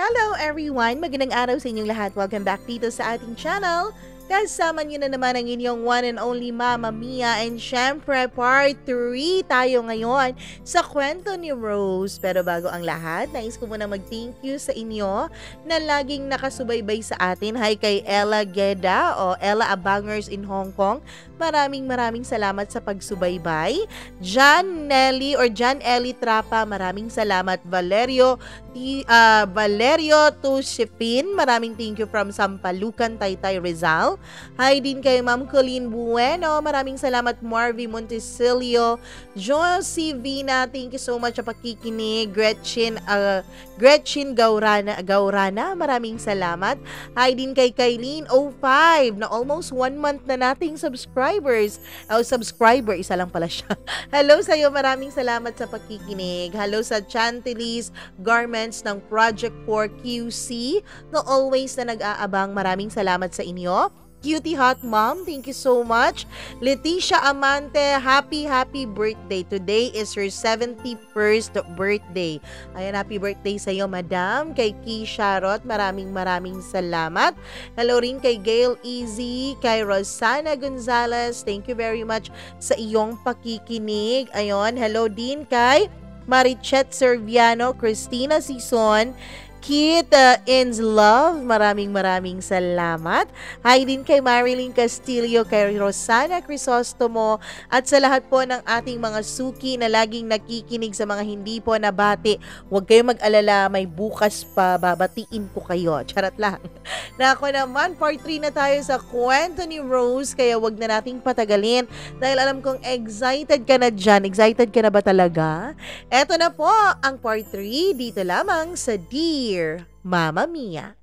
Hello everyone! Magandang araw sa inyong lahat. Welcome back dito sa ating channel. Kasama niyo na naman ang inyong one and only Mama Mia, and syempre part 3 tayo ngayon sa kwento ni Rose. Pero bago ang lahat, nais ko muna mag-thank you sa inyo na laging nakasubaybay sa atin. Hi kay Ella Geda o Ella Abangers in Hong Kong. Maraming salamat sa pagsubaybay. John Ellie Trapa, maraming salamat. Valerio Tushipin, maraming thank you from Sampalucan, Taytay, Rizal. Hi din kay Ma'am Colleen Bueno, maraming salamat. Marvy Montesilio, Josie Vina, thank you so much sa pakikinig. Gretchen Gaurana, maraming salamat. Hi din kay Kailin 05 na almost 1 month na nating subscriber, isa lang pala siya. Hello sa iyo, maraming salamat sa pakikinig. Hello sa Chantilis Garments ng Project 4 QC na always na nag-aabang, maraming salamat sa inyo. Cutie Hot Mom, thank you so much. Leticia Amante, happy birthday. Today is her 71st birthday. Ayan, happy birthday sa iyo, Madam. Kay Keisha Roth, maraming salamat. Hello rin kay Gail Easy, kay Rosana Gonzalez, thank you very much sa iyong pakikinig. Ayon, hello din kay Marichet Serviano, Christina Sison, Kit In's Love, maraming salamat. Hi din kay Marilyn Castillo, kay Rosana Crisostomo, at sa lahat po ng ating mga suki na laging nakikinig. Sa mga hindi po nabati, huwag kayong mag-alala, may bukas pa, babatiin ko kayo. Charot lang. Na ako naman, part 3 na tayo sa kwento ni Rose, kaya wag na nating patagalin dahil alam kong excited ka na dyan. Excited ka na ba talaga? Eto na po ang part 3 dito lamang sa Dear Mama Mia.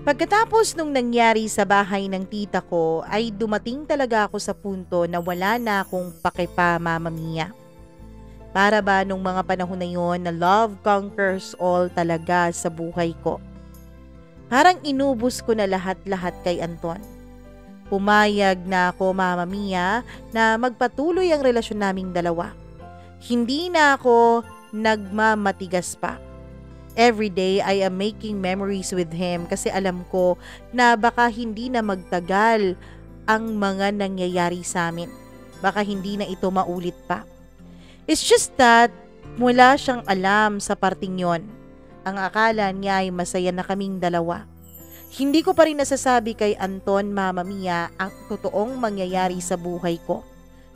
Pagkatapos nung nangyari sa bahay ng tita ko, ay dumating talaga ako sa punto na wala na akong pakipa, Mama Mia. Para ba nung mga panahon na yon na love conquers all talaga sa buhay ko. Parang inubos ko na lahat kay Anton. Pumayag na ako, Mama Mia, na magpatuloy ang relasyon naming dalawa. Hindi na ako nagmamatigas pa. Every day I am making memories with him kasi alam ko na baka hindi na magtagal ang mga nangyayari sa amin. Baka hindi na ito maulit pa. It's just that wala siyang alam sa parting yon. Ang akala niya ay masaya na kaming dalawa. Hindi ko pa rin nasasabi kay Anton, Mama Mia, ang totoong mangyayari sa buhay ko.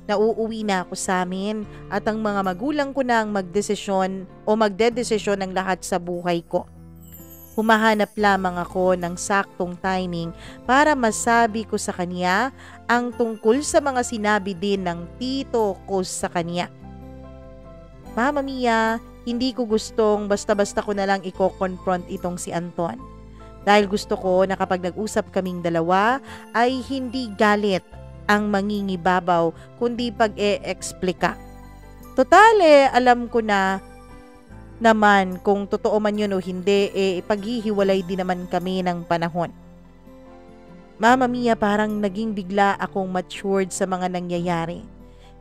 Nauuwi na ako sa amin at ang mga magulang ko na ang magdedesisyon ng lahat sa buhay ko. Humahanap lamang ako ng saktong timing para masabi ko sa kanya ang tungkol sa mga sinabi din ng tito ko sa kanya. Mama Mia, hindi ko gustong basta-basta ko na lang i-confront itong si Anton. Dahil gusto ko na kapag nag-usap kaming dalawa ay hindi galit ang mangingibabaw kundi pag-e-explika. Totale, alam ko na naman kung totoo man yun o hindi, paghihiwalay din naman kami ng panahon. Mama Mia, parang naging bigla akong matured sa mga nangyayari.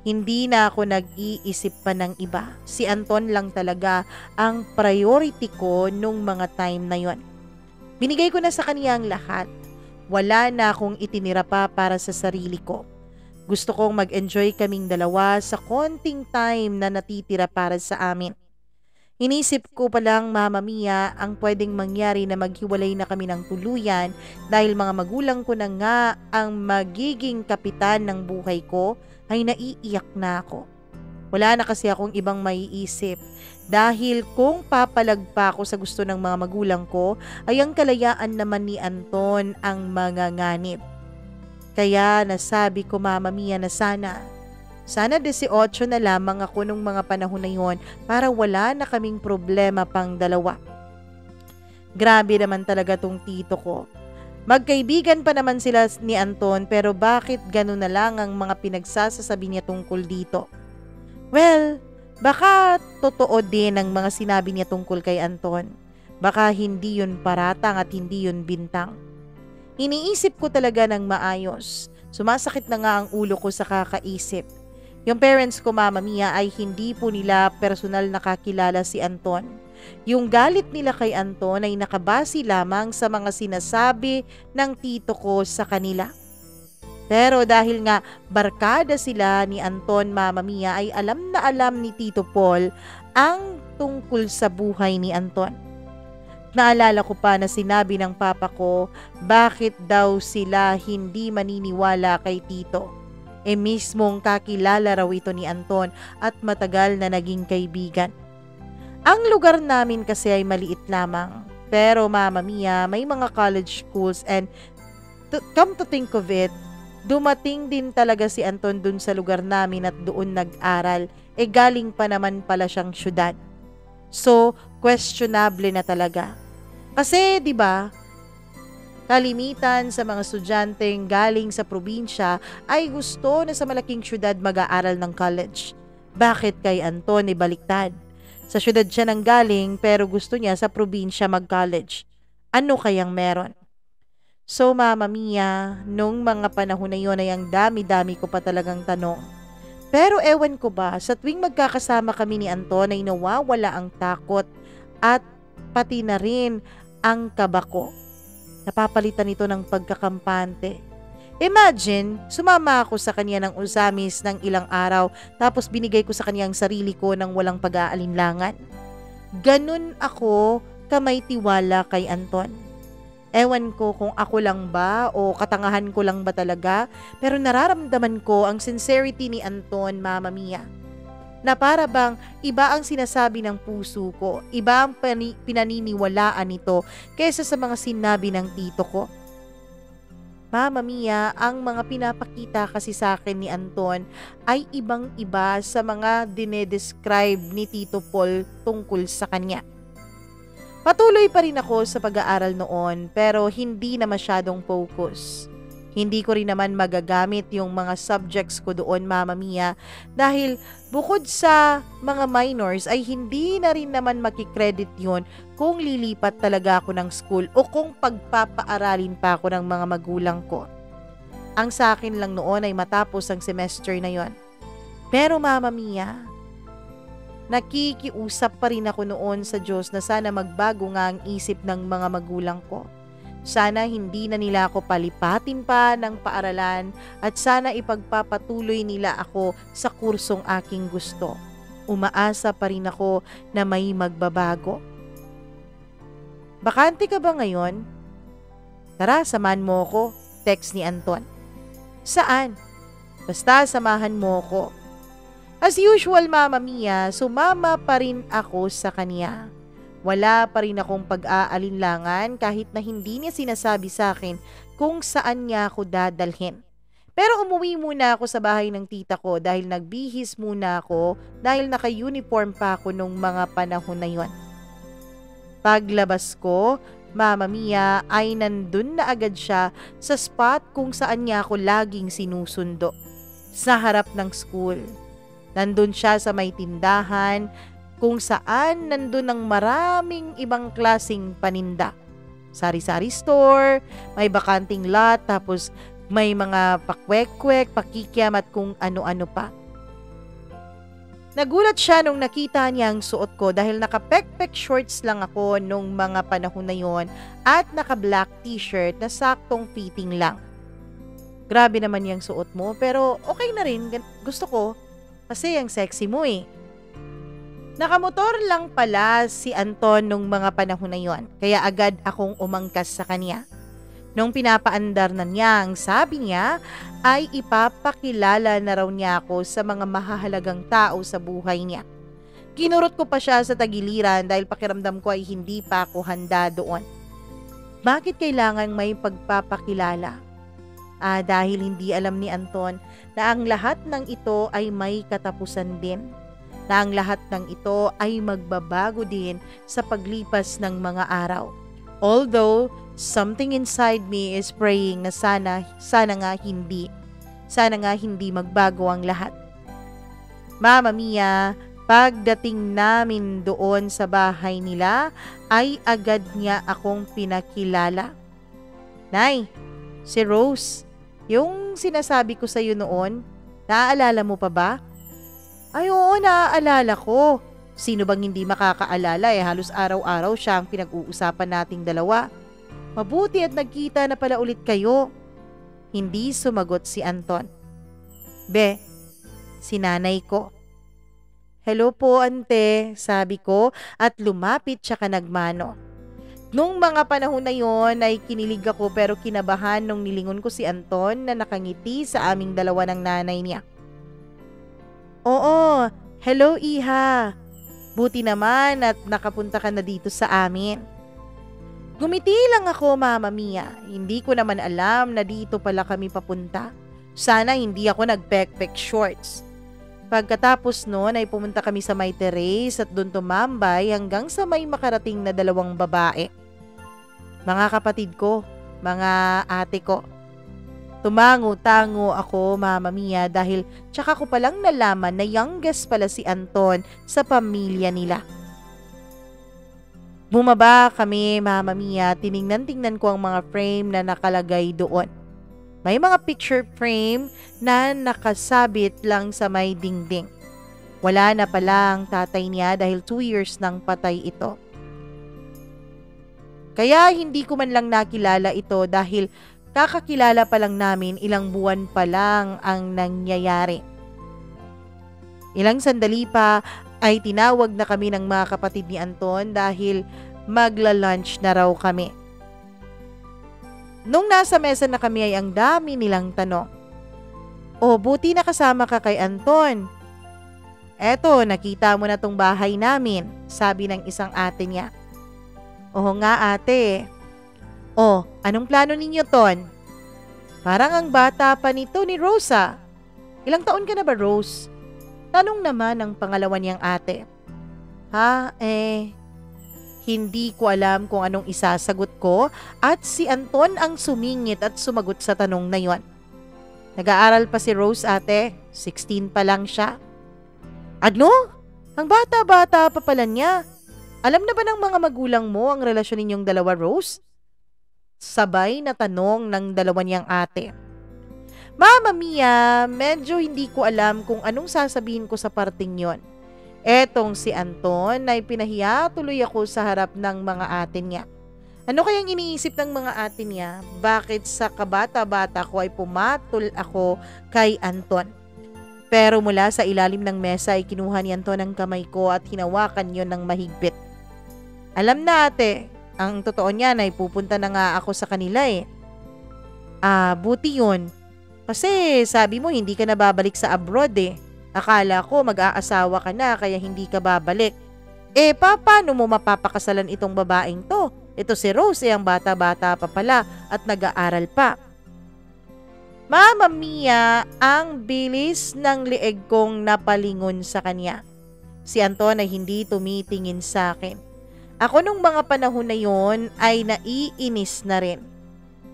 Hindi na ako nag-iisip pa ng iba. Si Anton lang talaga ang priority ko nung mga time na yon. Binigay ko na sa kanya ang lahat. Wala na akong itinira pa para sa sarili ko. Gusto kong mag-enjoy kaming dalawa sa konting time na natitira para sa amin. Inisip ko pa lang, Mama Mia, ang pwedeng mangyari na maghiwalay na kami ng tuluyan dahil mga magulang ko na nga ang magiging kapitan ng buhay ko, ay naiiyak na ako. Wala na kasi akong ibang maiisip dahil kung papalag pa ako sa gusto ng mga magulang ko ay ang kalayaan naman ni Anton ang manganganib. Kaya nasabi ko, Mama Mia, na sana 18 na lamang ako nung mga panahon na yon para wala na kaming problema pang dalawa. Grabe naman talaga tong tito ko. Magkaibigan pa naman sila ni Anton pero bakit ganun na lang ang mga pinagsasasabi niya tungkol dito? Well, baka totoo din ang mga sinabi niya tungkol kay Anton. Baka hindi yun paratang at hindi yun bintang. Iniisip ko talaga ng maayos. Sumasakit na nga ang ulo ko sa kakaisip. Yung parents ko, Mama Mia, ay hindi po nila personal nakakilala si Anton. Yung galit nila kay Anton ay nakabase lamang sa mga sinasabi ng tito ko sa kanila. Pero dahil nga barkada sila ni Anton, Mama Mia, ay alam na alam ni Tito Paul ang tungkol sa buhay ni Anton. Naalala ko pa na sinabi ng papa ko bakit daw sila hindi maniniwala kay Tito. Mismong kakilala raw ito ni Anton at matagal na naging kaibigan. Ang lugar namin kasi ay maliit lamang. Pero Mama Mia, may mga college schools and come to think of it, dumating din talaga si Anton dun sa lugar namin at doon nag-aral. Galing pa naman pala siyang syudad. So, questionable na talaga. Kasi, di ba, kalimitan sa mga estudyanteng galing sa probinsya ay gusto na sa malaking syudad mag-aaral ng college. Bakit kay Anton baliktad? Sa syudad siya nang galing pero gusto niya sa probinsya mag-college. Ano kayang meron? So Mama Mia, nung mga panahon na yun ay ang dami-dami ko pa talagang tanong. Pero ewan ko ba, sa tuwing magkakasama kami ni Anton ay nawawala ang takot at pati na rin ang kaba ko. Napapalitan ito ng pagkakampante. Imagine, sumama ako sa kanya ng usamis ng ilang araw tapos binigay ko sa kanya ang sarili ko ng walang pag-aalinlangan. Ganun ako kamay tiwala kay Anton. Ewan ko kung ako lang ba o katangahan ko lang ba talaga, pero nararamdaman ko ang sincerity ni Anton, Mama Mia. Na para bang iba ang sinasabi ng puso ko, iba ang pinaniniwalaan nito kaysa sa mga sinabi ng tito ko. Mama Mia, ang mga pinapakita kasi sa akin ni Anton ay ibang-iba sa mga dinedescribe ni Tito Paul tungkol sa kanya. Patuloy pa rin ako sa pag-aaral noon pero hindi na masyadong focus. Hindi ko rin naman magagamit yung mga subjects ko doon, Mama Mia, dahil bukod sa mga minors ay hindi na rin naman makikredit yun kung lilipat talaga ako ng school o kung pagpapaaralin pa ako ng mga magulang ko. Ang sa akin lang noon ay matapos ang semester na yon. Pero Mama Mia, nakikiusap pa rin ako noon sa Diyos na sana magbago nga ang isip ng mga magulang ko. Sana hindi na nila ako palipatin pa ng paaralan at sana ipagpapatuloy nila ako sa kursong aking gusto. Umaasa pa rin ako na may magbabago. Bakante ka ba ngayon? Tara, samahan mo ko. Text ni Anton. Saan? Basta samahan mo ko. As usual, Mama Mia, sumama pa rin ako sa kanya. Wala pa rin akong pag-aalinlangan kahit na hindi niya sinasabi sa akin kung saan niya ako dadalhin. Pero umuwi muna ako sa bahay ng tita ko dahil nagbihis muna ako dahil naka-uniform pa ako nung mga panahon na yon. Paglabas ko, Mama Mia, ay nandun na agad siya sa spot kung saan niya ako laging sinusundo. Sa harap ng school. Nandun siya sa may tindahan kung saan nandun ang maraming ibang klasing paninda. Sari-sari store, may bakanting lot, tapos may mga pakwek-kwek, pakikiam at kung ano-ano pa. Nagulat siya nung nakita niya ang suot ko dahil naka-pek-pek shorts lang ako nung mga panahon na yon at naka-black t-shirt na saktong fitting lang. Grabe naman yung suot mo pero okay na rin, gusto ko kasi ang sexy mo eh. Nakamotor lang pala si Anton nung mga panahon na yon, kaya agad akong umangkas sa kanya. Nung pinapaandar na niya, ang sabi niya ay ipapakilala na raw niya ako sa mga mahahalagang tao sa buhay niya. Kinurot ko pa siya sa tagiliran dahil pakiramdam ko ay hindi pa ako handa doon. Bakit kailangan may pagpapakilala? Dahil hindi alam ni Anton na ang lahat ng ito ay may katapusan din. Na ang lahat ng ito ay magbabago din sa paglipas ng mga araw. Although, something inside me is praying na sana nga hindi. Sana nga hindi magbago ang lahat. Mama Mia, pagdating namin doon sa bahay nila, ay agad niya akong pinakilala. Nay, si Rose. Yung sinasabi ko sa'yo noon, naaalala mo pa ba? Ay oo, naaalala ko. Sino bang hindi makakaalala halos araw-araw siya ang pinag-uusapan nating dalawa. Mabuti at nagkita na pala ulit kayo. Hindi sumagot si Anton. Be, si nanay ko. Hello po ante, sabi ko at lumapit siya nagmano. Nung mga panahon na yon ay kinilig ako pero kinabahan nung nilingon ko si Anton na nakangiti sa aming dalawa ng nanay niya. Oo, hello Iha. Buti naman at nakapunta ka na dito sa amin. Gumiti lang ako Mama Mia. Hindi ko naman alam na dito pala kami papunta. Sana hindi ako nag-pek-pek shorts. Pagkatapos noon ay pumunta kami sa may terrace at doon tumambay hanggang sa may makarating na dalawang babae. Mga kapatid ko, mga ate ko. Tumango-tango ako Mama Mia dahil tsaka ko palang nalaman na youngest pala si Anton sa pamilya nila. Bumaba kami Mama Mia, tiningnan-tingnan ko ang mga frame na nakalagay doon. May mga picture frame na nakasabit lang sa may dingding. Wala na pala ang tatay niya dahil 2 years nang patay ito. Kaya hindi ko man lang nakilala ito dahil kakakilala pa lang namin, ilang buwan pa lang ang nangyayari. Ilang sandali pa ay tinawag na kami ng mga kapatid ni Anton dahil magla-lunch na raw kami. Nung nasa mesa na kami ay ang dami nilang tanong. O buti nakasama ka kay Anton. Eto, nakita mo na tong bahay namin, sabi ng isang ate niya. Oo nga ate. O, anong plano ninyo Ton? Parang ang bata pa nito ni Rosa. Ilang taon ka na ba Rose? Tanong naman ng pangalawa niyang ate. Hindi ko alam kung anong isasagot ko at si Anton ang sumingit at sumagot sa tanong na yon. Nag-aaral pa si Rose ate, 16 pa lang siya. Ano? Ang bata-bata pa pala niya. Alam na ba ng mga magulang mo ang relasyon ninyong dalawa Rose? Sabay na tanong ng dalawa niyang ate. Mama Mia, medyo hindi ko alam kung anong sasabihin ko sa parting yon. Etong si Anton ay pinahiya tuloy ako sa harap ng mga ate niya. Ano kayang iniisip ng mga ate niya? Bakit sa kabata-bata ko ay pumatol ako kay Anton? Pero mula sa ilalim ng mesa ay kinuha ni Anton ang kamay ko at hinawakan yon ng mahigpit. Alam na ate, ang totoo niyan ay pupunta na nga ako sa kanila buti yun. Kasi sabi mo hindi ka na babalik sa abroad Akala ko mag-aasawa ka na kaya hindi ka babalik. Paano mo mapapakasalan itong babaeng to? Ito si Rose ang bata-bata pa pala at nag-aaral pa. Mama Mia, ang bilis ng leeg kong napalingon sa kanya. Si Anton ay hindi tumitingin sa akin. Ako nung mga panahon na yon ay naiinis na rin.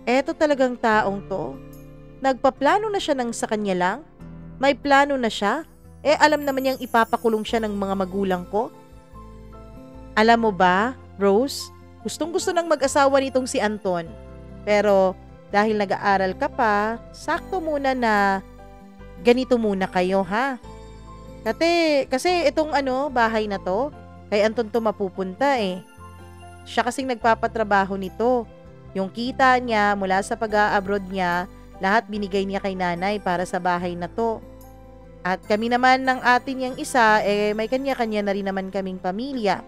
Eto talagang taong to. Nagpaplano na siya ng sa kanya lang? May plano na siya? Alam naman niyang ipapakulong siya ng mga magulang ko? Alam mo ba, Rose, gustong-gusto nang mag-asawa nitong si Anton. Pero dahil nag-aaral ka pa, sakto muna na ganito muna kayo ha. Kasi itong bahay na to, kay Anton to mapupunta Siya kasing nagpapatrabaho nito. Yung kita niya mula sa pag-a-abroad niya, lahat binigay niya kay nanay para sa bahay na to. At kami naman ng atin niyang isa, may kanya-kanya na rin naman kaming pamilya.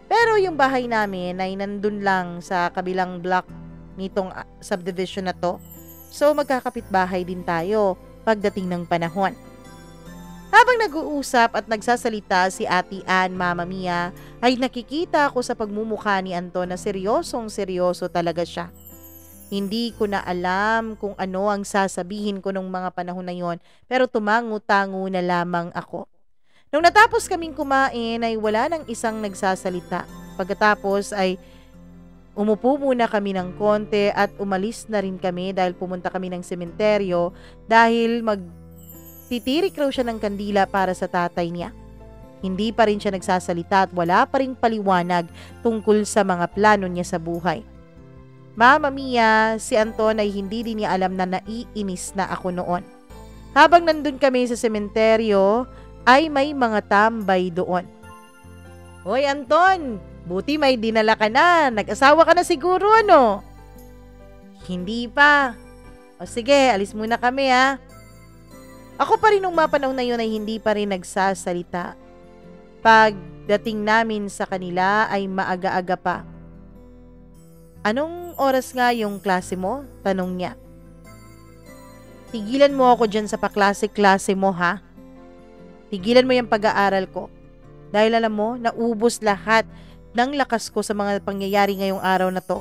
Pero yung bahay namin ay nandun lang sa kabilang block nitong subdivision na to. So magkakapit-bahay din tayo pagdating ng panahon. Habang nag-uusap at nagsasalita si Ate Ann, Mama Mia, ay nakikita ako sa pagmumukha ni Anton na seryosong-seryoso talaga siya. Hindi ko na alam kung ano ang sasabihin ko nung mga panahon na yon, pero tumango-tango na lamang ako. Nung natapos kaming kumain ay wala nang isang nagsasalita. Pagkatapos ay umupo muna kami ng konti at umalis na rin kami dahil pumunta kami ng sementeryo dahil magtitirik raw siya ng kandila para sa tatay niya. Hindi pa rin siya nagsasalita at wala pa rin paliwanag tungkol sa mga plano niya sa buhay. Mama Mia, si Anton ay hindi din niya alam na naiinis na ako noon. Habang nandun kami sa sementeryo, ay may mga tambay doon. Hoy Anton, buti may dinala ka na. Nag-asawa ka na siguro, ano? Hindi pa. O sige, alis muna kami ha. Ako pa rin nung mga panahon na yun ay hindi pa rin nagsasalita. Pagdating namin sa kanila ay maaga-aga pa. Anong oras nga yung klase mo? Tanong niya. Tigilan mo ako dyan sa paklase-klase mo ha. Tigilan mo yung pag-aaral ko. Dahil alam mo, naubos lahat ng lakas ko sa mga pangyayari ngayong araw na to.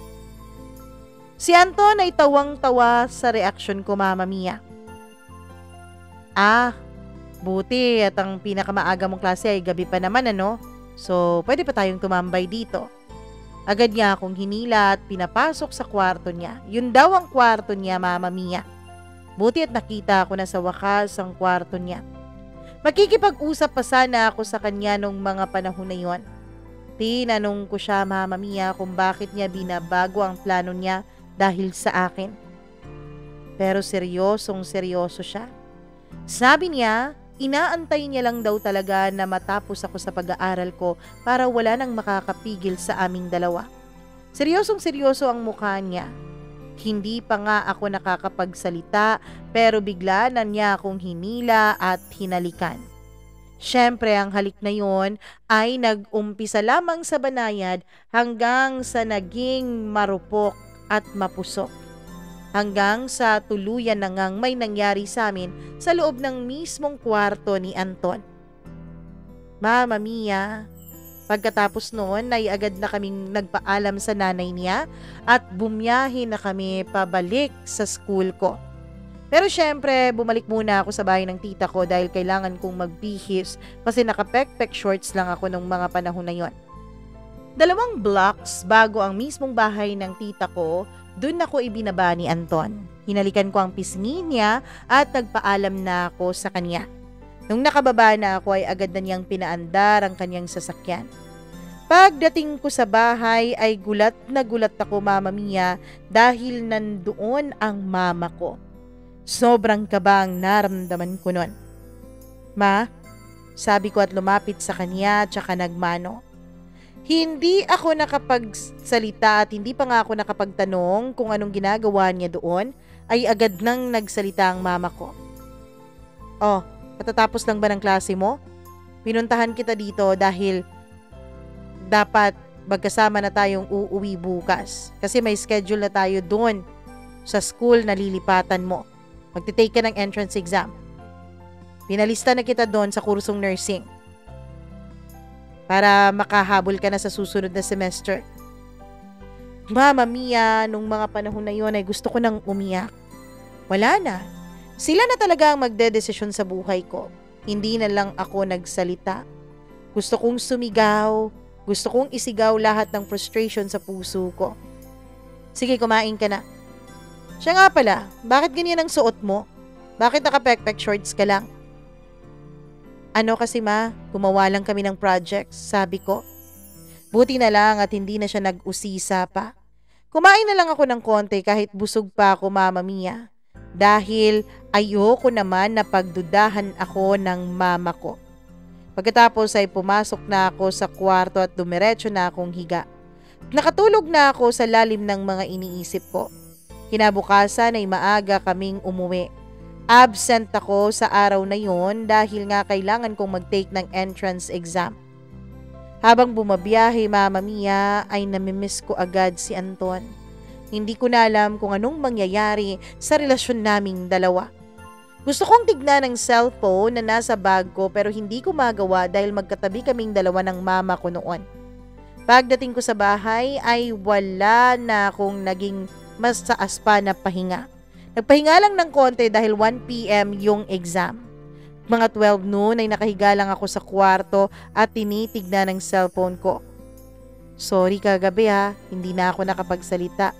Si Anton ay tawang-tawa sa reaksyon ko, Mama Mia. Buti at ang pinakamaaga mong klase ay gabi pa naman, ano? So, pwede pa tayong tumambay dito. Agad niya akong hinila at pinapasok sa kwarto niya. Yun daw ang kwarto niya, Mama Mia. Buti at nakita ko na sa wakas ang kwarto niya. Makikipag-usap pa sana ako sa kanya nung mga panahon na yon. Tinanong ko siya, Mama Mia, kung bakit niya binabago ang plano niya dahil sa akin. Pero seryosong seryoso siya. Sabi niya, inaantay niya lang daw talaga na matapos ako sa pag-aaral ko para wala nang makakapigil sa aming dalawa. Seryosong seryoso ang mukha niya. Hindi pa nga ako nakakapagsalita pero bigla na niya akong hinila at hinalikan. Siyempre ang halik na yon ay nag-umpisa lamang sa banayad hanggang sa naging marupok at mapusok. Hanggang sa tuluyan na ngang may nangyari sa amin sa loob ng mismong kwarto ni Anton. Mama Mia, pagkatapos noon ay agad na kaming nagpaalam sa nanay niya at bumiyahe na kami pabalik sa school ko. Pero syempre, bumalik muna ako sa bahay ng tita ko dahil kailangan kong magbihis kasi nakapekpek shorts lang ako nung mga panahon na yon. 2 blocks bago ang mismong bahay ng tita ko, doon ako ibinaba ni Anton. Hinalikan ko ang pisngi niya at nagpaalam na ako sa kanya. Nung nakababa na ako ay agad na niyang pinaandar ang kanyang sasakyan. Pagdating ko sa bahay ay gulat na gulat ako, Mama Mia, dahil nandoon ang mama ko. Sobrang kaba ang naramdaman ko nun. Ma, sabi ko at lumapit sa kanya tsaka nagmano. Hindi ako nakapagsalita at hindi pa nga ako nakapagtanong kung anong ginagawa niya doon, ay agad nang nagsalita ang mama ko. Oh, patatapos lang ba ng klase mo? Pinuntahan kita dito dahil dapat magkasama na tayong uuwi bukas kasi may schedule na tayo doon sa school na lilipatan mo. Magtitake ka ng entrance exam. Pinalista na kita doon sa kursong nursing para makahabol ka na sa susunod na semester. Mama Mia, nung mga panahon na yon ay gusto ko nang umiyak. Wala na. Sila na talaga ang magdedesisyon sa buhay ko. Hindi na lang ako nagsalita. Gusto kong sumigaw. Gusto kong isigaw lahat ng frustration sa puso ko. Sige, kumain ka na. Siya nga pala, bakit ganyan ang suot mo? Bakit nakapekpek shorts ka lang? Ano kasi ma, gumawa lang kami ng projects, sabi ko. Buti na lang at hindi na siya nag-usisa pa. Kumain na lang ako ng konti kahit busog pa ako, Mama Mia. Dahil ayoko naman na pagdudahan ako ng mama ko. Pagkatapos ay pumasok na ako sa kwarto at dumiretso na akong higa. Nakatulog na ako sa lalim ng mga iniisip ko. Kinabukasan ay maaga kaming umuwi. Absent ako sa araw na yon dahil nga kailangan kong mag-take ng entrance exam. Habang bumabiyahe, Mama Mia, ay namimiss ko agad si Anton. Hindi ko na alam kung anong mangyayari sa relasyon naming dalawa. Gusto kong tignan ang cellphone na nasa bag ko pero hindi ko magawa dahil magkatabi kaming dalawa ng mama ko noon. Pagdating ko sa bahay ay wala na akong naging mas taas pa na pahinga. Nagpahinga lang ng konti dahil 1 PM yung exam. Mga 12 noon ay nakahiga lang ako sa kwarto at tinitignan ang cellphone ko. Sorry kagabi ha, hindi na ako nakapagsalita.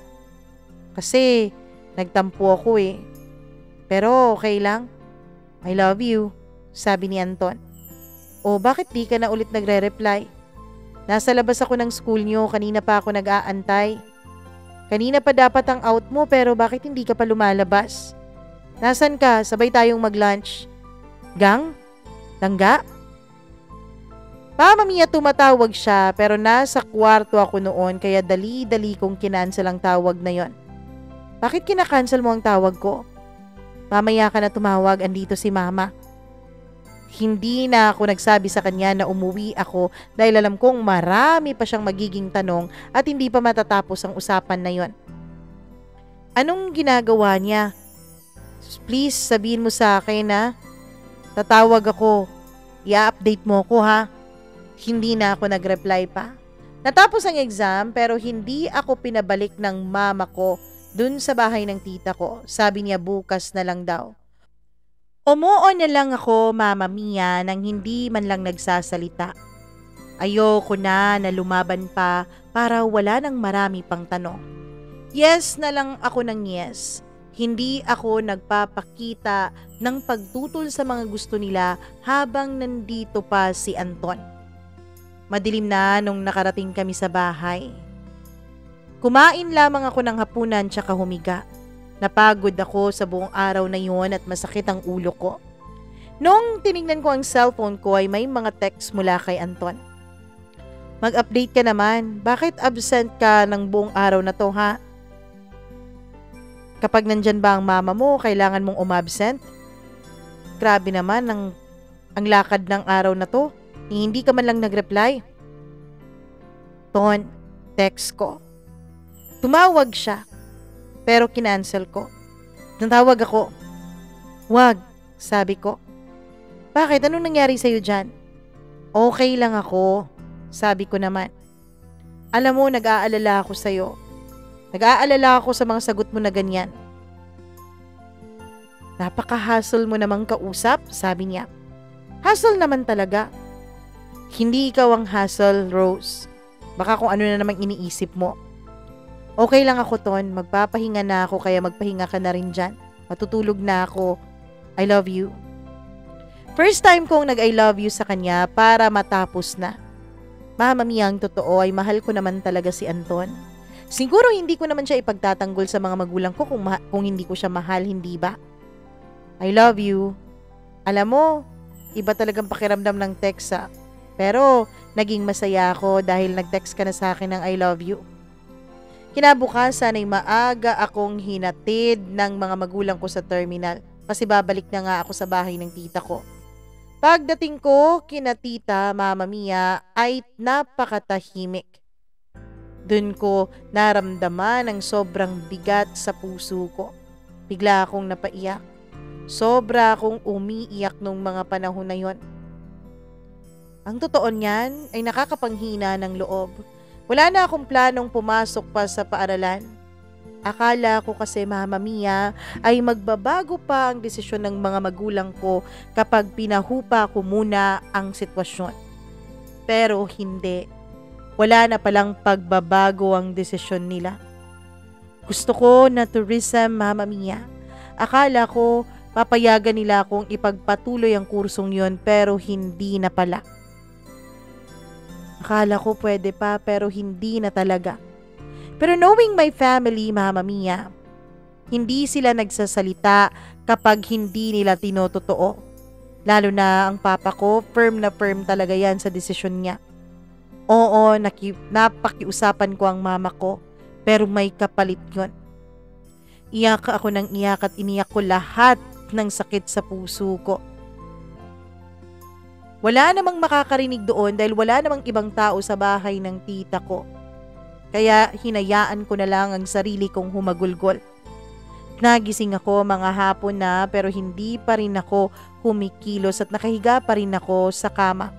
Kasi nagtampo ako eh. Pero okay lang. I love you, sabi ni Anton. O bakit di ka na ulit nagre-reply? Nasa labas ako ng school nyo, kanina pa ako nag-aantay. Kanina pa dapat ang out mo pero bakit hindi ka pa lumalabas? Nasaan ka? Sabay tayong mag-lunch. Gang? Langga? Mama Mia, tumatawag siya pero nasa kwarto ako noon kaya dali-dali kong kinansel ang tawag na yon. Bakit kinakancel mo ang tawag ko? Mamaya ka na tumawag, andito si mama. Hindi na ako nagsabi sa kanya na umuwi ako dahil alam kong marami pa siyang magiging tanong at hindi pa matatapos ang usapan na yon. Anong ginagawa niya? Please sabihin mo sa akin na tatawag ako. I-update mo ko ha. Hindi na ako nag-reply pa. Natapos ang exam pero hindi ako pinabalik ng mama ko dun sa bahay ng tita ko. Sabi niya bukas na lang daw. Umuo na lang ako, Mama Mia, nang hindi man lang nagsasalita. Ayoko na lumaban pa para wala nang marami pang tanong. Yes na lang ako ng yes. Hindi ako nagpapakita ng pagtutol sa mga gusto nila habang nandito pa si Anton. Madilim na nung nakarating kami sa bahay. Kumain lamang ako ng hapunan tsaka humiga. Napagod ako sa buong araw na yun at masakit ang ulo ko. Nung tinignan ko ang cellphone ko ay may mga text mula kay Anton. Mag-update ka naman. Bakit absent ka ng buong araw na to ha? Kapag nandyan ba ang mama mo, kailangan mong umabsent? Grabe naman ang lakad ng araw na to. Hindi ka man lang nag-reply. Ton, text ko. Tumawag siya, pero kinancel ko. Natawag ako. Wag, sabi ko. Bakit? Anong nangyari sa'yo dyan? Okay lang ako, sabi ko naman. Alam mo, nag-aalala ako sa'yo. Nag-aalala ako sa mga sagot mo na ganyan. Napaka-hassle mo namang kausap, sabi niya. Hassle naman talaga. Hindi ikaw ang hassle, Rose. Baka kung ano na namang iniisip mo. Okay lang ako, Ton. Magpapahinga na ako kaya magpahinga ka na rin dyan. Matutulog na ako. I love you. First time kong nag-I love you sa kanya para matapos na. Mama Mia, ang totoo ay mahal ko naman talaga si Anton. Siguro hindi ko naman siya ipagtatanggol sa mga magulang ko kung hindi ko siya mahal, hindi ba? I love you. Alam mo, iba talagang pakiramdam ng text ha. Pero naging masaya ako dahil nag-text ka na sa akin ng I love you. Kinabukasan ay maaga akong hinatid ng mga magulang ko sa terminal kasi babalik na nga ako sa bahay ng tita ko. Pagdating ko kina tita, Mama Mia, ay napakatahimik. Doon ko naramdaman ang sobrang bigat sa puso ko. Bigla akong napaiyak. Sobra akong umiiyak nung mga panahon na yon. Ang totoo niyan ay nakakapanghina ng loob. Wala na akong planong pumasok pa sa paaralan. Akala ko kasi, Mama Mia, ay magbabago pa ang desisyon ng mga magulang ko kapag pinahupa ko muna ang sitwasyon. Pero hindi. Wala na palang pagbabago ang desisyon nila. Gusto ko na tourism, Mama Mia. Akala ko papayagan nila akong ipagpatuloy ang kursong yon pero hindi na pala. Akala ko pwede pa pero hindi na talaga. Pero knowing my family, Mama Mia, hindi sila nagsasalita kapag hindi nila tinototoo. Lalo na ang papa ko, firm na firm talaga yan sa desisyon niya. Oo, napakiusapan ko ang mama ko, pero may kapalit yun. Iyak ako ng iyak at iniyak ko lahat ng sakit sa puso ko. Wala namang makakarinig doon dahil wala namang ibang tao sa bahay ng tita ko. Kaya hinayaan ko na lang ang sarili kong humagulgol. Nagising ako mga hapon na pero hindi pa rin ako kumikilos at nakahiga pa rin ako sa kama.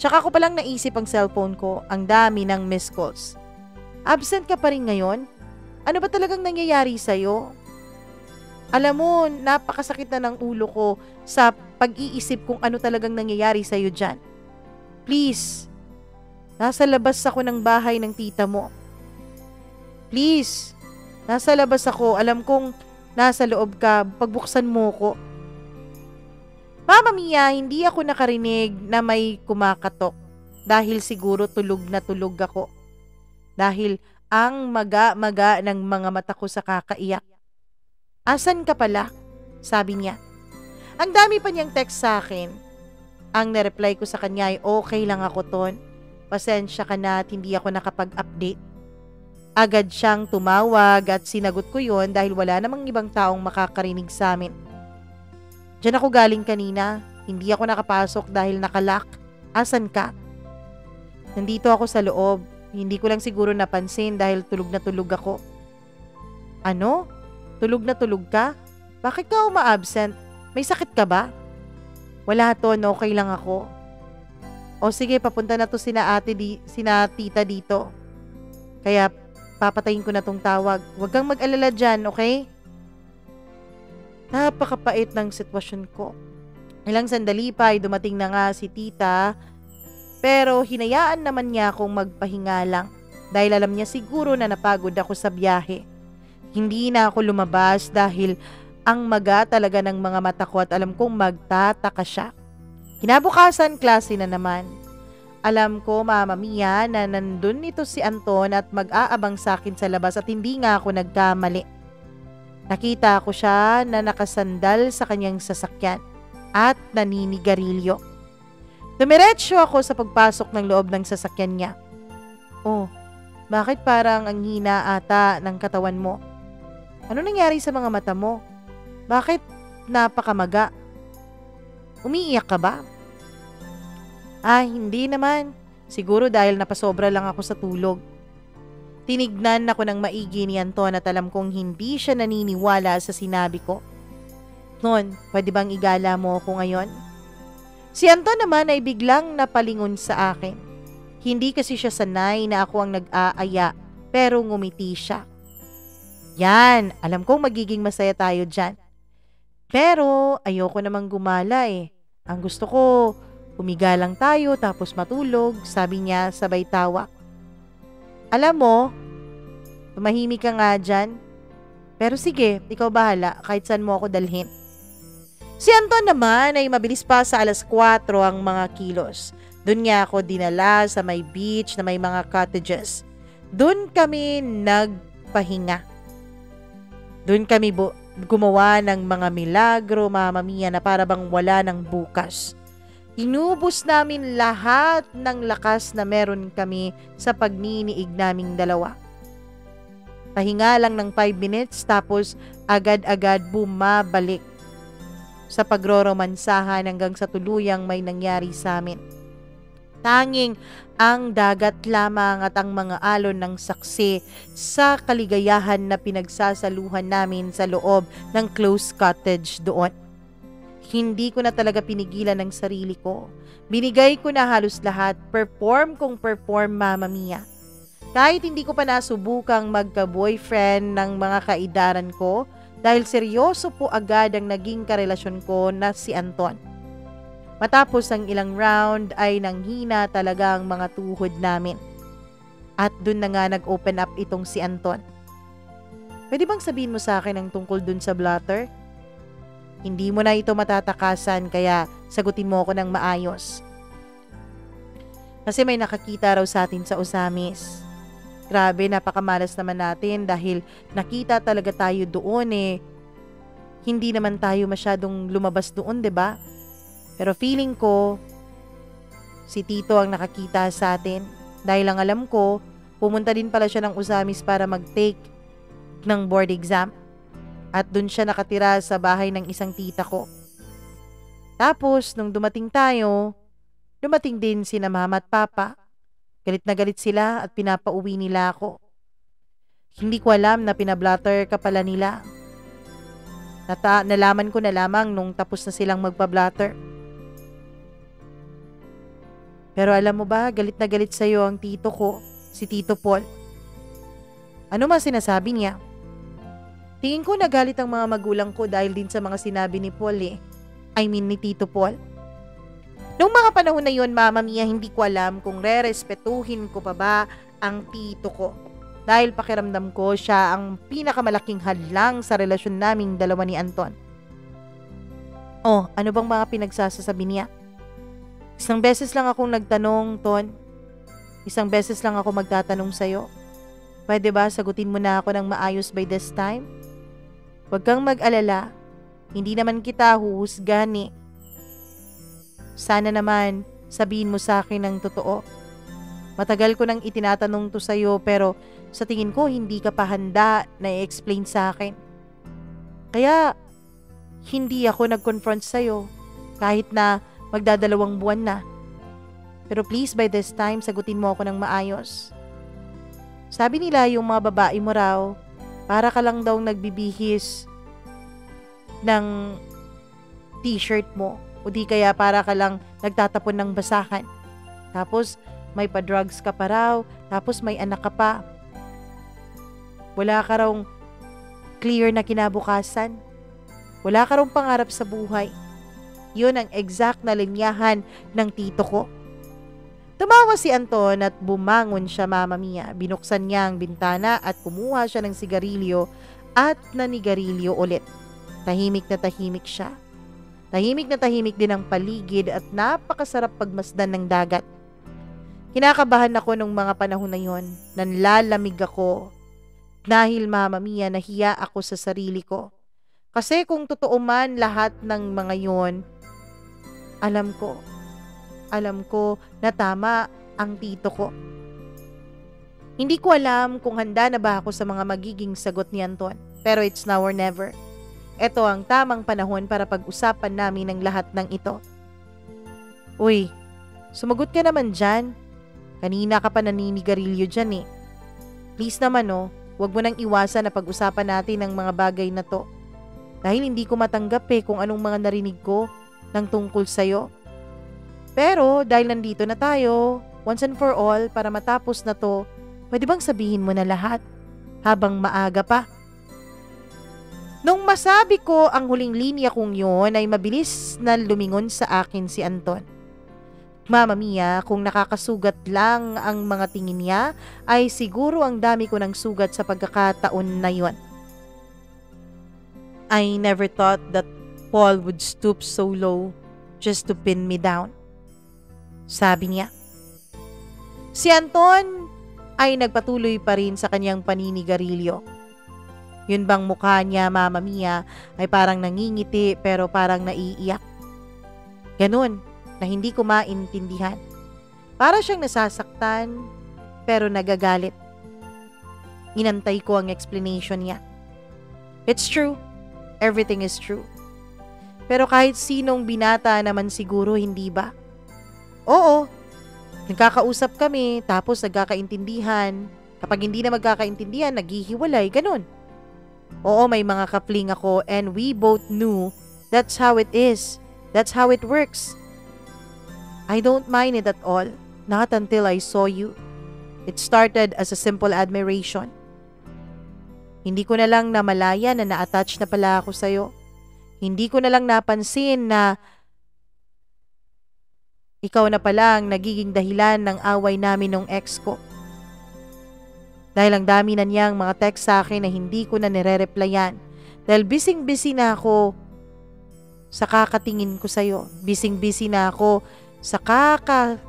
Tsaka ko palang naisip ang cellphone ko, ang dami ng missed calls. Absent ka pa rin ngayon? Ano ba talagang nangyayari sa'yo? Alam mo, napakasakit na ng ulo ko sa pag-iisip kung ano talagang nangyayari sa'yo dyan. Please, nasa labas ako ng bahay ng tita mo. Please, nasa labas ako. Alam kong nasa loob ka. Pagbuksan mo ko. Mama Mia, hindi ako nakarinig na may kumakatok dahil siguro tulog na tulog ako. Dahil ang maga-maga ng mga mata ko sa kakaiyak. Asan ka pala? Sabi niya. Ang dami pa niyang text sa akin. Ang nareply ko sa kanya ay okay lang ako ton. Pasensya ka na at hindi ako nakapag-update. Agad siyang tumawag at sinagot ko yon dahil wala namang ibang taong makakarinig sa amin. Diyan ako galing kanina. Hindi ako nakapasok dahil nakalock. Asan ka? Nandito ako sa loob. Hindi ko lang siguro napansin dahil tulog na tulog ako. Ano? Tulog na tulog ka? Bakit ka uma-absent? May sakit ka ba? Wala to, okay lang ako. O sige, papunta na to sina tita dito. Kaya papatayin ko na tong tawag. Huwag kang mag-alala dyan, okay? Napakapait ng sitwasyon ko. Ilang sandali pa ay dumating na nga si tita, pero hinayaan naman niya akong magpahinga lang dahil alam niya siguro na napagod ako sa biyahe. Hindi na ako lumabas dahil ang maga talaga ng mga mata ko at alam kong magtataka siya. Kinabukasan, klase na naman. Alam ko, Mama Mia, na nandun ito si Anton at mag-aabang sa akin sa labas at hindi nga ako nagkamali. Nakita ko siya na nakasandal sa kanyang sasakyan at naninigarilyo. Dumiretso ako sa pagpasok ng loob ng sasakyan niya. Oh, bakit parang ang hina ata ng katawan mo? Ano nangyari sa mga mata mo? Bakit napakamaga? Umiiyak ka ba? Hindi naman. Siguro dahil napasobra lang ako sa tulog. Tinignan ako ng maigi ni Anton at alam kong hindi siya naniniwala sa sinabi ko. Noon, pwede bang igala mo ako ngayon? Si Anton naman ay biglang napalingon sa akin. Hindi kasi siya sanay na ako ang nag-aaya, pero ngumiti siya. Yan, alam kong magiging masaya tayo dyan. Pero ayoko namang gumala eh. Ang gusto ko, humiga lang tayo tapos matulog, sabi niya sabay tawa. Alam mo, tumahimik ka nga dyan. Pero sige, ikaw bahala kahit saan mo ako dalhin. Si Anton naman ay mabilis pa sa 4:00 ang mga kilos. Doon niya ako dinala sa may beach na may mga cottages. Doon kami nagpahinga. Doon kami gumawa ng mga milagro, Mama Mia, na para bang wala ng bukas. Inubos namin lahat ng lakas na meron kami sa pagniniig naming dalawa. Pahinga lang ng 5 minutes tapos agad-agad bumabalik sa pagroromansahan hanggang sa tuluyang may nangyari sa amin. Tanging ang dagat lamang at ang mga alon ng saksi sa kaligayahan na pinagsasaluhan namin sa loob ng close cottage doon. Hindi ko na talaga pinigilan ng sarili ko. Binigay ko na halos lahat, perform kung perform, Mama Mia. Kahit hindi ko pa nasubukang magka-boyfriend ng mga kaidaran ko dahil seryoso po agad ang naging karelasyon ko na si Anton. Matapos ang ilang round ay nanghina talaga ang mga tuhod namin. At dun na nga nag-open up itong si Anton. Pwede bang sabihin mo sa akin ang tungkol dun sa blotter? Hindi mo na ito matatakasan kaya sagutin mo ako ng maayos. Kasi may nakakita raw sa atin sa Osamis. Grabe, napakamalas naman natin dahil nakita talaga tayo doon eh. Hindi naman tayo masyadong lumabas doon, 'di ba? Pero feeling ko, si Tito ang nakakita sa atin. Dahil ang alam ko, pumunta din pala siya ng Osamis para mag-take ng board exam. At dun siya nakatira sa bahay ng isang tita ko. Tapos, nung dumating tayo, dumating din sina Mama at Papa. Galit na galit sila at pinapauwi nila ako. Hindi ko alam na pinablatter ka pala nila. Nalaman ko na lamang nung tapos na silang magpa-blatter. Pero alam mo ba, galit na galit sa'yo ang tito ko, si Tito Paul. Ano man sinasabi niya? Tingin ko nagalit ang mga magulang ko dahil din sa mga sinabi ni Paul eh. I mean ni Tito Paul. Noong mga panahon na yon, Mama Mia, hindi ko alam kung re-respetuhin ko pa ba ang tito ko. Dahil pakiramdam ko siya ang pinakamalaking hadlang sa relasyon naming dalawa ni Anton. Oh, ano bang mga pinagsasasabi niya? Isang beses lang akong nagtanong, Ton. Isang beses lang ako magtatanong sa'yo. Pwede ba sagutin mo na ako ng maayos by this time? Huwag kang mag-alala. Hindi naman kita huhusgahan eh. Sana naman sabihin mo sa akin ng totoo. Matagal ko nang itinatanong to sa'yo pero sa tingin ko hindi ka pa handa na i-explain sa akin. Kaya hindi ako nag-confront sa'yo kahit na magdadalawang buwan na. Pero please by this time sagutin mo ako ng maayos. Sabi nila yung mga babae mo raw, para ka lang daw nagbibihis ng t-shirt mo o di kaya para ka lang nagtatapon ng basahan. Tapos may pa-drugs ka pa raw, tapos may anak ka pa. Wala ka raw clear na kinabukasan. Wala ka raw pangarap sa buhay. Yun ang exact na linyahan ng tito ko. Tumawa si Anton at bumangon siya, Mama Mia. Binuksan niya ang bintana at kumuha siya ng sigarilyo at nanigarilyo ulit. Tahimik na tahimik siya. Tahimik na tahimik din ang paligid at napakasarap pagmasdan ng dagat. Kinakabahan ako nung mga panahon na yon. Nanlalamig ako. Dahil, Mama Mia, nahiya ako sa sarili ko. Kasi kung totoo man lahat ng mga yon, alam ko na tama ang tito ko. Hindi ko alam kung handa na ba ako sa mga magiging sagot ni Anton. Pero it's now or never. Ito ang tamang panahon para pag-usapan namin ang lahat ng ito. Uy, sumagot ka naman dyan. Kanina ka pa naninigarilyo dyan eh. Please naman huwag mo nang iwasan na pag-usapan natin ang mga bagay na to. Dahil hindi ko matanggap kung anong mga narinig ko ng tungkol sa'yo. Pero dahil nandito na tayo, once and for all, para matapos na to, pwede bang sabihin mo na lahat habang maaga pa? Nung masabi ko ang huling linya kong yun ay mabilis na lumingon sa akin si Anton. Mama Mia, kung nakakasugat lang ang mga tingin niya, ay siguro ang dami ko ng sugat sa pagkakataon na yun. I never thought that Paul would stoop so low just to pin me down. Sabi niya. Si Anton ay nagpatuloy pa rin sa kanyang paninigarilyo. Yun bang mukha niya, Mama Mia, ay parang nangingiti pero parang naiiyak. Ganun na hindi ko maintindihan. Para siyang nasasaktan pero nagagalit. Inantay ko ang explanation niya. It's true. Everything is true. Pero kahit sinong binata naman siguro, hindi ba? Oo, nagkakausap kami, tapos nagkakaintindihan. Kapag hindi na magkakaintindihan, naghihiwalay, ganun. Oo, may mga kapling ako and we both knew that's how it is. That's how it works. I don't mind it at all. Not until I saw you. It started as a simple admiration. Hindi ko na lang namalaya na na-attach na pala ako sa'yo. Hindi ko na lang napansin na ikaw na pala ang nagiging dahilan ng away namin nung ex ko. Dahil ang dami na niyang mga text sa akin na hindi ko na nire-replyan. Dahil bising-busy na ako sa kakatingin ko sa'yo. Bising-busy na ako sa kakahanap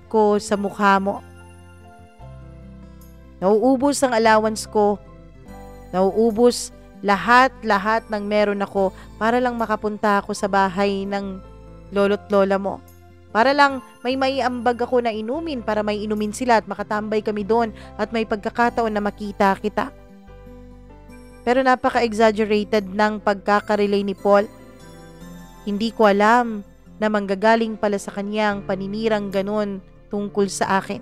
ko sa mukha mo. Nauubos ang allowance ko. Nauubos lahat ng meron ako para lang makapunta ako sa bahay ng lolo't lola mo. Para lang may maiambag ako na inumin para may inumin sila at makatambay kami doon at may pagkakataon na makita kita. Pero napaka-exaggerated ng pagkakarelay ni Paul. Hindi ko alam na manggagaling pala sa kanyang paninirang ganon tungkol sa akin.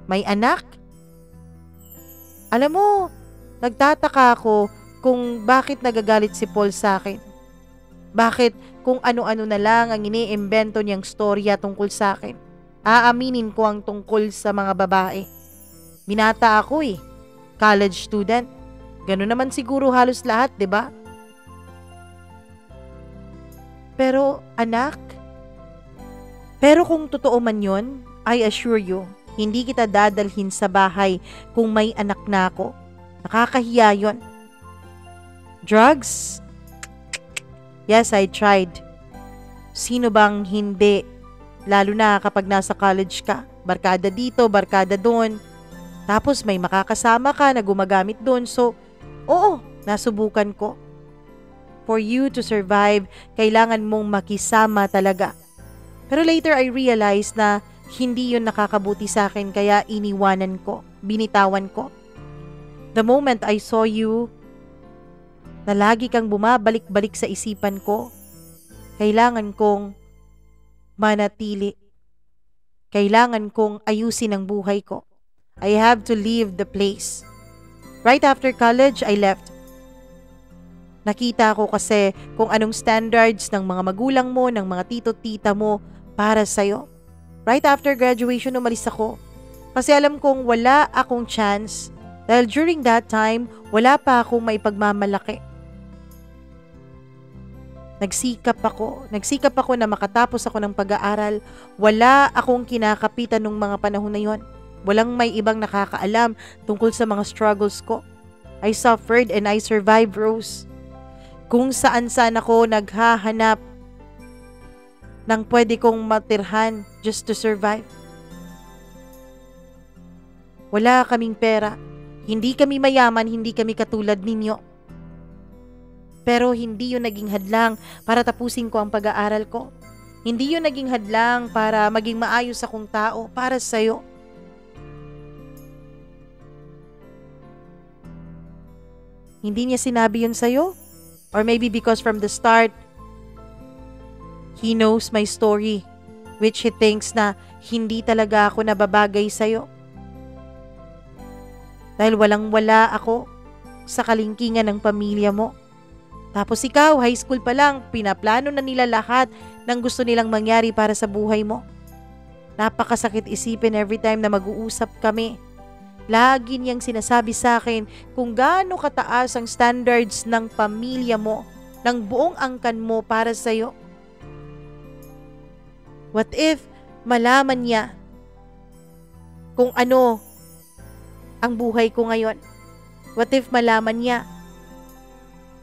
May anak? Alam mo, nagtataka ako kung bakit nagagalit si Paul sa akin. Bakit kung ano-ano na lang ang iniimbento niyang storya tungkol sa akin. Aaminin ko ang tungkol sa mga babae. Binata ako college student. Ganun naman siguro halos lahat, 'di ba? Pero anak, pero kung totoo man 'yon, I assure you, hindi kita dadalhin sa bahay kung may anak na ako. Nakakahiya 'yon. Drugs? Yes, I tried. Sino bang hindi? Lalo na kapag nasa college ka. Barkada dito, barkada doon. Tapos may makakasama ka na gumagamit doon. So, oo, nasubukan ko. For you to survive, kailangan mong makisama talaga. Pero later I realized na hindi yun nakakabuti sa akin kaya iniwanan ko, binitawan ko. The moment I saw you, na lagi kang bumabalik-balik sa isipan ko, kailangan kong manatili. Kailangan kong ayusin ang buhay ko. I have to leave the place. Right after college, I left. Nakita ko kasi kung anong standards ng mga magulang mo, ng mga tito-tita mo para sa'yo. Right after graduation, umalis ako. Kasi alam kong wala akong chance dahil during that time, wala pa akong maipagmamalaki. Nagsikap ako na makatapos ako ng pag-aaral. Wala akong kinakapitan nung mga panahon na yon. Walang may ibang nakakaalam tungkol sa mga struggles ko. I suffered and I survived, Rose. Kung saan-saan ako naghahanap ng pwede kong matirhan just to survive. Wala kaming pera. Hindi kami mayaman, hindi kami katulad ninyo. Pero hindi yun naging hadlang para tapusin ko ang pag-aaral ko. Hindi yun naging hadlang para maging maayos akong tao para sa'yo. Hindi niya sinabi yun sa'yo? Or maybe because from the start, he knows my story, which he thinks na hindi talaga ako nababagay sa'yo. Dahil walang-wala ako sa kalingkingan ng pamilya mo. Tapos ikaw, high school pa lang, pinaplano na nila lahat ng gusto nilang mangyari para sa buhay mo. Napakasakit isipin every time na mag-uusap kami. Lagi niyang sinasabi sa akin kung gaano kataas ang standards ng pamilya mo, ng buong angkan mo para sa'yo. What if malaman niya kung ano ang buhay ko ngayon? What if malaman niya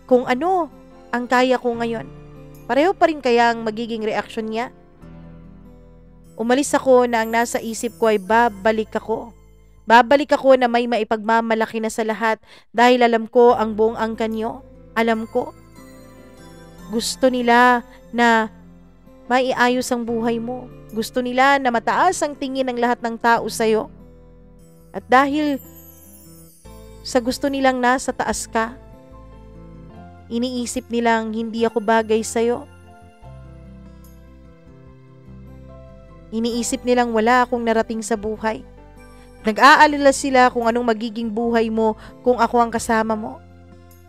kung ano ang kaya ko ngayon? Pareho pa rin kaya ang magiging reaksyon niya? Umalis ako na ang nasa isip ko ay babalik ako. Babalik ako na may maipagmamalaki na sa lahat dahil alam ko ang buong angkan niyo. Alam ko. Gusto nila na maiayos ang buhay mo. Gusto nila na mataas ang tingin ng lahat ng tao sa'yo. At dahil sa gusto nilang nasa taas ka, iniisip nilang hindi ako bagay sa'yo. Iniisip nilang wala akong narating sa buhay. Nag-aalala sila kung anong magiging buhay mo kung ako ang kasama mo.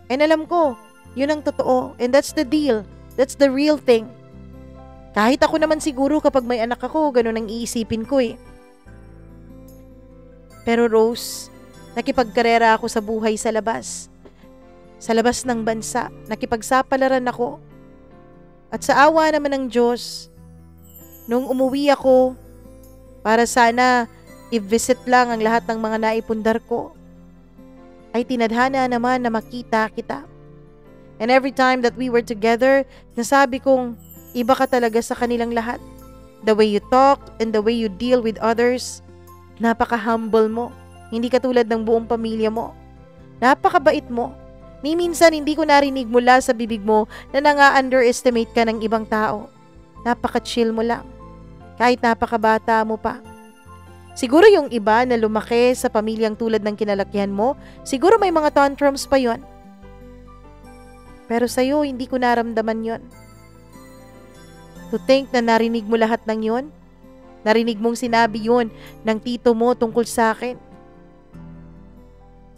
And alam ko, yun ang totoo. And that's the deal. That's the real thing. Kahit ako naman siguro kapag may anak ako, ganun ang iisipin ko eh. Pero Rose, nakipagkarera ako sa buhay sa labas. Sa labas ng bansa, nakipagsapalaran ako. At sa awa naman ng Diyos, nung umuwi ako, para sana i-visit lang ang lahat ng mga naipundar ko, ay tinadhana naman na makita kita. And every time that we were together, nasabi kong iba ka talaga sa kanilang lahat. The way you talk and the way you deal with others, napaka-humble mo. Hindi katulad ng buong pamilya mo. Napakabait mo. Ni minsan hindi ko narinig mula sa bibig mo na nanga-underestimate ka ng ibang tao. Napaka-chill mo lang. Kahit napakabata mo pa. Siguro yung iba na lumaki sa pamilyang tulad ng kinalakihan mo, siguro may mga tantrums pa yon. Pero sa'yo, hindi ko naramdaman yon. To think na narinig mo lahat ng yon, narinig mong sinabi yon ng tito mo tungkol sa akin.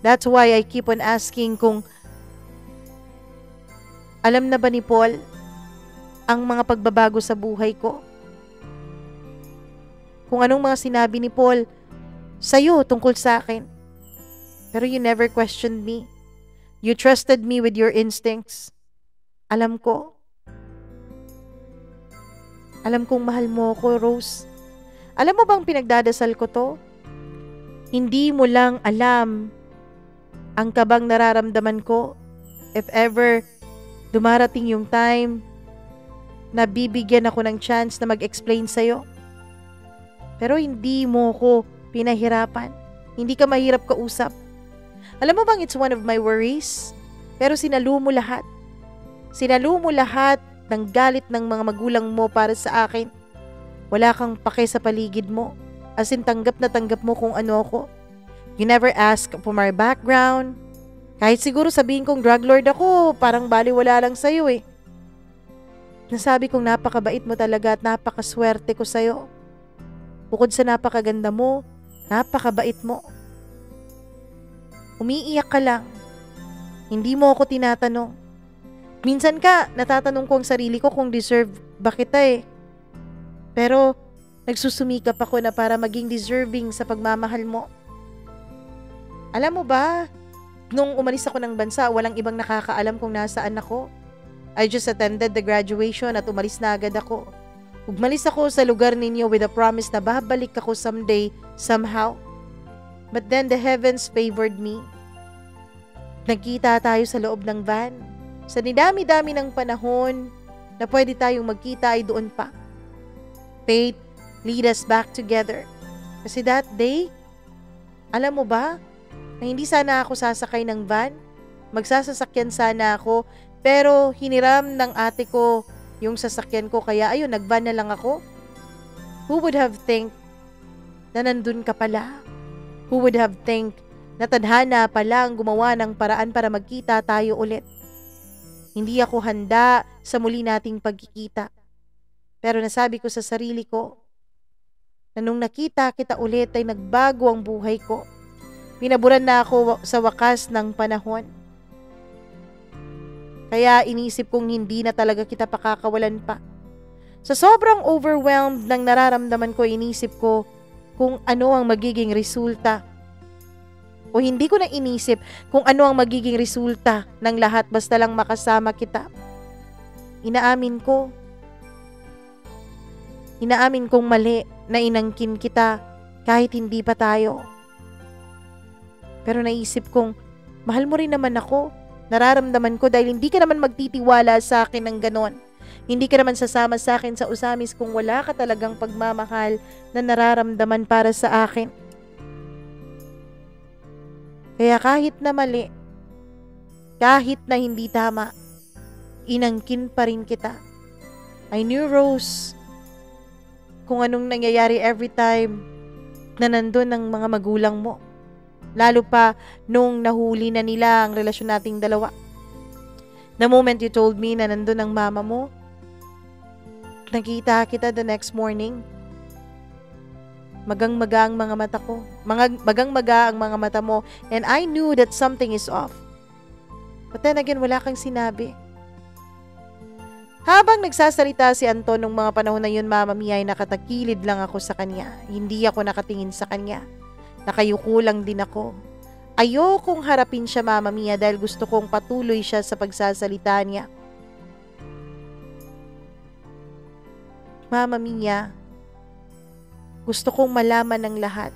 That's why I keep on asking kung alam na ba ni Paul ang mga pagbabago sa buhay ko? Kung anong mga sinabi ni Paul sa'yo tungkol sa akin. Pero you never questioned me. You trusted me with your instincts. Alam ko. Alam kong mahal mo ko, Rose. Alam mo bang pinagdadasal ko to? Hindi mo lang alam ang kabang nararamdaman ko if ever dumarating yung time na bibigyan ako ng chance na mag-explain sa'yo. Pero hindi mo ko pinahirapan. Hindi ka mahirap kausap. Alam mo bang it's one of my worries? Pero sinalo mo lahat. Sinalo mo lahat ng galit ng mga magulang mo para sa akin. Wala kang pake sa paligid mo. As in, tanggap na tanggap mo kung ano ako. You never ask for my background. Kahit siguro sabihin kong drug lord ako, parang baliwala lang sa'yo eh. Nasabi kong napakabait mo talaga at napakaswerte ko sa'yo. Bukod sa napakaganda mo, napakabait mo. Umiiyak ka lang. Hindi mo ako tinatanong. Minsan natatanong ko ang sarili ko kung deserve ba kita eh. Pero, nagsusumikap ako na para maging deserving sa pagmamahal mo. Alam mo ba, nung umalis ako ng bansa, walang ibang nakakaalam kung nasaan ako. I just attended the graduation at umalis na agad ako. Umalis ako sa lugar ninyo with a promise na babalik ako someday, somehow. But then the heavens favored me. Nagkita tayo sa loob ng van. Sa nidami-dami ng panahon na pwede tayong magkita ay doon pa. Fate lead us back together. Kasi that day, alam mo ba, na hindi sana ako sasakay ng van, magsasasakyan sana ako, pero hiniram ng ate ko yung sasakyan ko, kaya ayun, nag-van na lang ako. Who would have think na nandun ka pala? Who would have think na tadhana pala ang gumawa ng paraan para magkita tayo ulit? Hindi ako handa sa muli nating pagkikita. Pero nasabi ko sa sarili ko na nung nakita kita ulit ay nagbago ang buhay ko. Pinaburan na ako sa wakas ng panahon. Kaya inisip kong hindi na talaga kita pakakawalan pa. Sa sobrang overwhelmed ng nararamdaman ko, inisip ko kung ano ang magiging resulta. O hindi ko na inisip kung ano ang magiging resulta ng lahat basta lang makasama kita. Inaamin kong mali na inangkin kita kahit hindi pa tayo. Pero naisip kong, mahal mo rin naman ako. Nararamdaman ko dahil hindi ka naman magtitiwala sa akin ng ganon. Hindi ka naman sasama sa akin sa usamis kung wala ka talagang pagmamahal na nararamdaman para sa akin. Kaya kahit na mali, kahit na hindi tama, inangkin pa rin kita. I knew, Rose, kung anong nangyayari every time na nandun ang mga magulang mo. Lalo pa nung nahuli na nila ang relasyon nating dalawa. The moment you told me na nandun ang mama mo, nakita kita the next morning. Magang-maga ang mga mata ko. Magang-maga ang mga mata mo. And I knew that something is off. But then again, wala kang sinabi. Habang nagsasalita si Anton nung mga panahon na yun, Mama Mia, ay nakatakilid lang ako sa kanya. Hindi ako nakatingin sa kanya. Nakayuko lang din ako. Ayokong harapin siya, Mama Mia, dahil gusto kong patuloy siya sa pagsasalita niya. Mama Mia, gusto kong malaman ng lahat.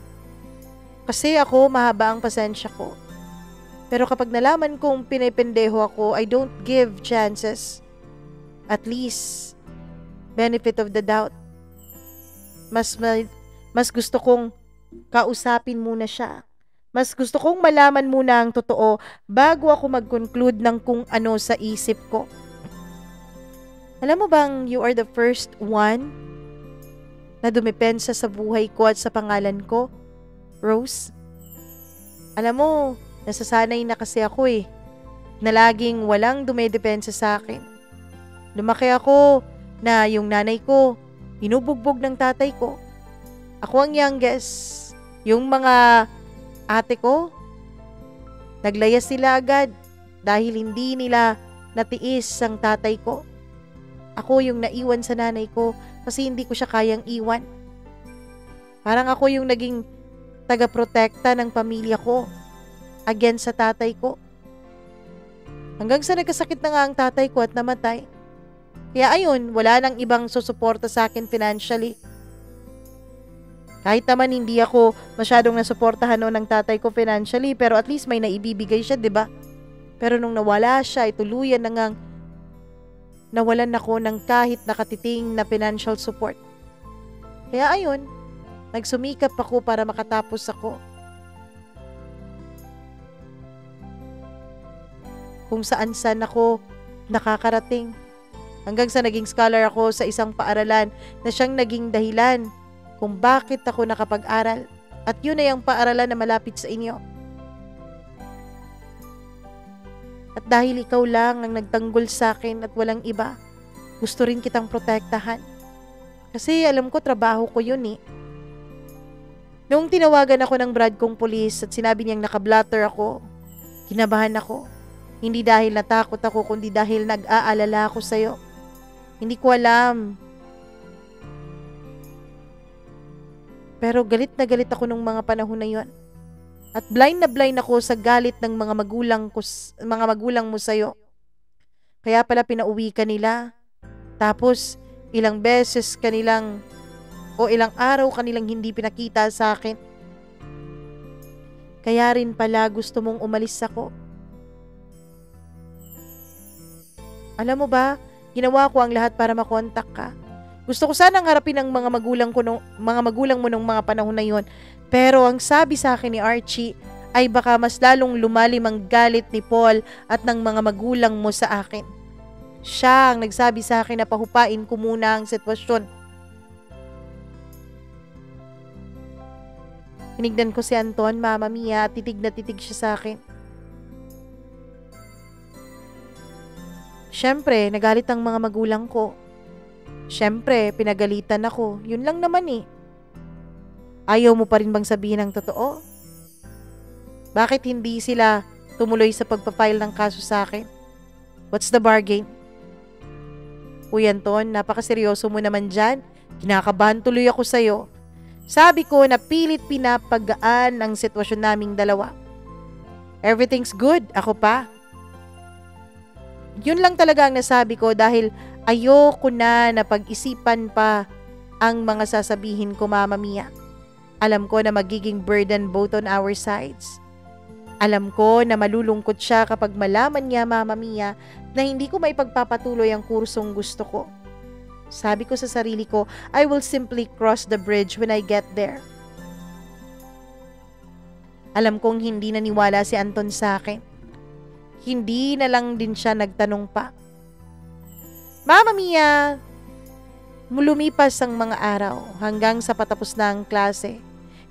Kasi ako, mahaba ang pasensya ko. Pero kapag nalaman kong pinipendeho ako, I don't give chances. At least, benefit of the doubt. Mas gusto kong kausapin muna siya. Mas gusto kong malaman muna ang totoo bago ako mag-conclude ng kung ano sa isip ko. Alam mo bang you are the first one na dumepensa sa buhay ko at sa pangalan ko, Rose? Alam mo, nasasanay na kasi ako na laging walang dumedepensa sa akin. Lumaki ako na yung nanay ko, binubugbog ng tatay ko. Ako ang youngest. Yung mga ate ko, naglayas sila agad dahil hindi nila natiis ang tatay ko. Ako yung naiwan sa nanay ko kasi hindi ko siya kayang iwan. Parang ako yung naging taga-protekta ng pamilya ko against sa tatay ko. Hanggang sa nagkasakit na nga ang tatay ko at namatay. Kaya ayun, wala nang ibang susuporta sa akin financially. Kahit naman hindi ako masyadong nasuportahan noon ng tatay ko financially, pero at least may naibibigay siya, 'di ba? Pero nung nawala siya, tuluyan na ngang nawalan ako ng kahit nakatiting na financial support. Kaya ayun, nagsumikap ako para makatapos ako. kung saan-saan ako nakakarating. Hanggang sa naging scholar ako sa isang paaralan na siyang naging dahilan kung bakit ako nakapag-aral. At yun ay ang paaralan na malapit sa inyo. At dahil ikaw lang ang nagtanggol sa akin at walang iba, gusto rin kitang protektahan. Kasi alam ko trabaho ko yun eh. Noong tinawagan ako ng brad kong pulis at sinabi niyang nakablatter ako, kinabahan ako. Hindi dahil natakot ako, kundi dahil nag-aalala ako sa'yo. Hindi ko alam. Pero galit na galit ako nung mga panahon na yon. At blind na blind ako sa galit ng mga magulang mo sa'yo. Kaya pala pinauwi ka nila. Tapos ilang beses kanilang o ilang araw kanilang hindi pinakita sa akin. Kaya rin pala gusto mong umalis ako. Alam mo ba, ginawa ko ang lahat para makontak ka. Gusto ko sanang harapin ang mga magulang mo nung mga panahon na yon. Pero ang sabi sa akin ni Archie ay baka mas lalong lumalim ang galit ni Paul at ng mga magulang mo sa akin. Siya ang nagsabi sa akin na pahupain ko muna ang sitwasyon. Hinignan ko si Anton, Mama Mia, at titig na titig siya sa akin. Siyempre, nagalit ang mga magulang ko. Siyempre, pinagalitan ako. Yun lang naman eh. Ayaw mo pa rin bang sabihin ang totoo? Bakit hindi sila tumuloy sa pagpapile ng kaso sa akin? What's the bargain? Uy Anton, napakaseryoso mo naman dyan. Kinakabahan tuloy ako sa'yo. Sabi ko na pilit pinapagaan ang sitwasyon naming dalawa. Everything's good, ako pa. Yun lang talaga ang nasabi ko dahil ayoko na pag-isipan pa ang mga sasabihin ko, Mama Mia. Alam ko na magiging burden both on our sides. Alam ko na malulungkot siya kapag malaman niya, Mama Mia, na hindi ko maipagpapatuloy ang kursong gusto ko. Sabi ko sa sarili ko, I will simply cross the bridge when I get there. Alam kong hindi naniwala si Anton sa akin. Hindi na lang din siya nagtanong pa. Mama Mia, lumipas ang mga araw hanggang sa patapos na ang klase.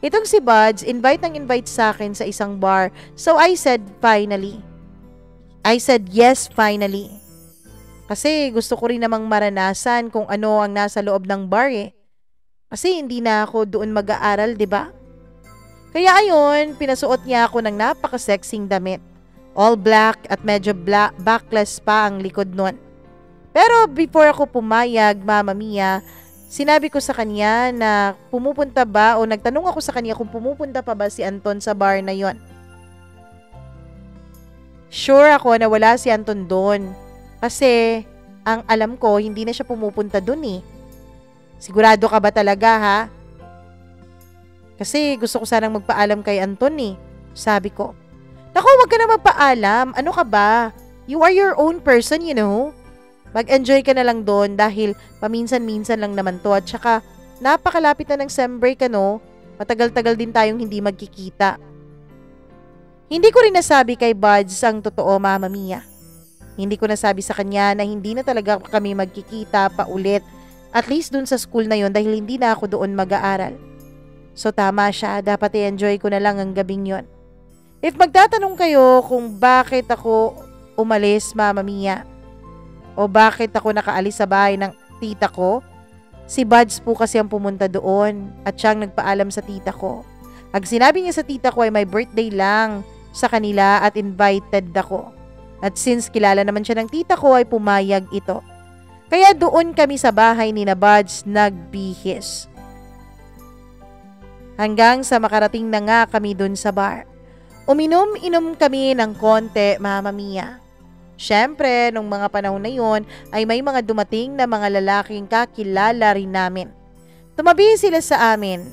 Itong si Buds, invite sa akin sa isang bar. So I said yes finally. Kasi gusto ko rin namang maranasan kung ano ang nasa loob ng bar eh. Kasi hindi na ako doon mag-aaral, di ba? Kaya ayon, pinasuot niya ako ng napaka-sexing damit. All black at medyo backless pa ang likod nun. Pero before ako pumayag, Mama Mia, sinabi ko sa kanya na pumupunta ba o nagtanong ako sa kanya kung pumupunta pa ba si Anton sa bar na yon. Sure ako na wala si Anton doon. Kasi ang alam ko, hindi na siya pumupunta doon eh. Sigurado ka ba talaga ha? Kasi gusto ko sanang magpaalam kay Anton eh. Sabi ko. Naku, wag ka na magpaalam. Ano ka ba? You are your own person, you know. Mag-enjoy ka na lang doon dahil paminsan-minsan lang naman to. At saka, napakalapit na ng sem break, ano? Matagal-tagal din tayong hindi magkikita. Hindi ko rin nasabi kay Buds ang totoo, Mama Mia. Hindi ko nasabi sa kanya na hindi na talaga kami magkikita pa ulit. At least dun sa school na yon dahil hindi na ako doon mag-aaral. So tama siya, dapat i-enjoy ko na lang ang gabing yon. If magtatanong kayo kung bakit ako umalis, Mama Mia, o bakit ako nakaalis sa bahay ng tita ko, si Buds po kasi ang pumunta doon at siyang nagpaalam sa tita ko. Ang sinabi niya sa tita ko ay may birthday lang sa kanila at invited ako. At since kilala naman siya ng tita ko ay pumayag ito. Kaya doon kami sa bahay ni na Buds nagbihis. Hanggang sa makarating na nga kami doon sa bar. Uminom-inom kami ng konti, Mama Mia. Siyempre, nung mga panahon na yon ay may mga dumating na mga lalaking kakilala rin namin. Tumabi sila sa amin.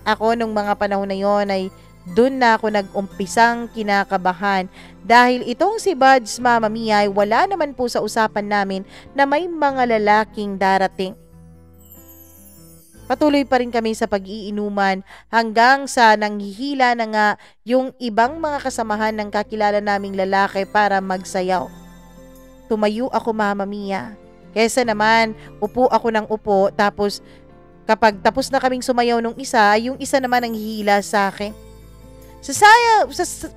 Ako nung mga panahon na yon ay dun na ako nag-umpisang kinakabahan dahil itong si Buds, Mama Mia, ay wala naman po sa usapan namin na may mga lalaking darating. Patuloy pa rin kami sa pag-iinuman hanggang sa nanghihila na nga yung ibang mga kasamahan ng kakilala naming lalaki para magsayaw. Tumayo ako, Mama Mia. Kesa naman, upo ako ng upo, tapos kapag tapos na kaming sumayaw nung isa, yung isa naman ang hihila sa akin. Sa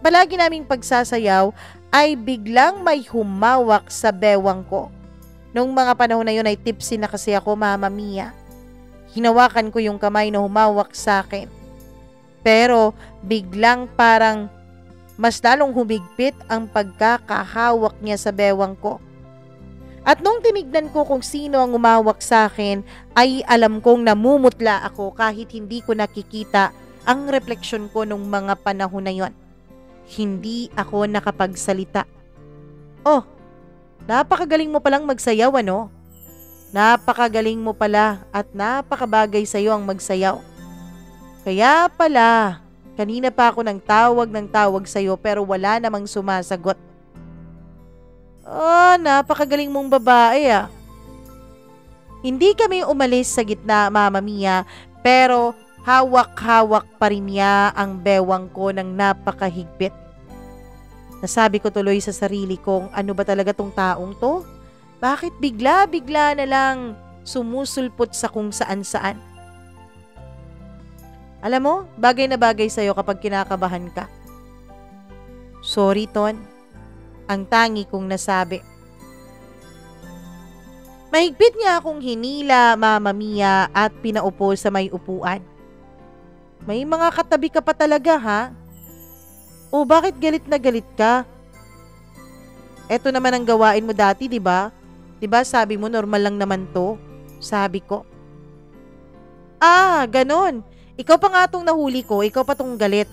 palagi naming pagsasayaw ay biglang may humawak sa bewang ko. Nung mga panahon na yun ay tipsy na kasi ako, Mama Mia. Hinawakan ko yung kamay na humawak sa akin. Pero biglang parang mas lalong humigpit ang pagkakahawak niya sa bewang ko. At nung tinignan ko kung sino ang umawak sa akin, ay alam kong namumutla ako kahit hindi ko nakikita ang refleksyon ko nung mga panahon na yon. Hindi ako nakapagsalita. Oh, napakagaling mo palang magsayaw, ano? Napakagaling mo pala at napakabagay sa'yo ang magsayaw. Kaya pala, kanina pa ako ng tawag sa'yo pero wala namang sumasagot. Oh, napakagaling mong babae ah. Hindi kami umalis sa gitna, Mama Mia, pero hawak-hawak pa rin niya ang bewang ko ng napakahigpit. Nasabi ko tuloy sa sarili kong ano ba talaga tong taong to? Bakit bigla-bigla na lang sumusulpot sa kung saan-saan? Alam mo, bagay na bagay sa'yo kapag kinakabahan ka. Sorry, Ton. Ang tangi kong nasabi. Mahigpit niya akong hinila, Mama Mia, at pinaupo sa may upuan. May mga katabi ka pa talaga, ha? O bakit galit na galit ka? Eto naman ang gawain mo dati, di ba? Diba sabi mo normal lang naman to? Sabi ko. Ah, ganon. Ikaw pa nga tong nahuli ko, ikaw pa tong galit.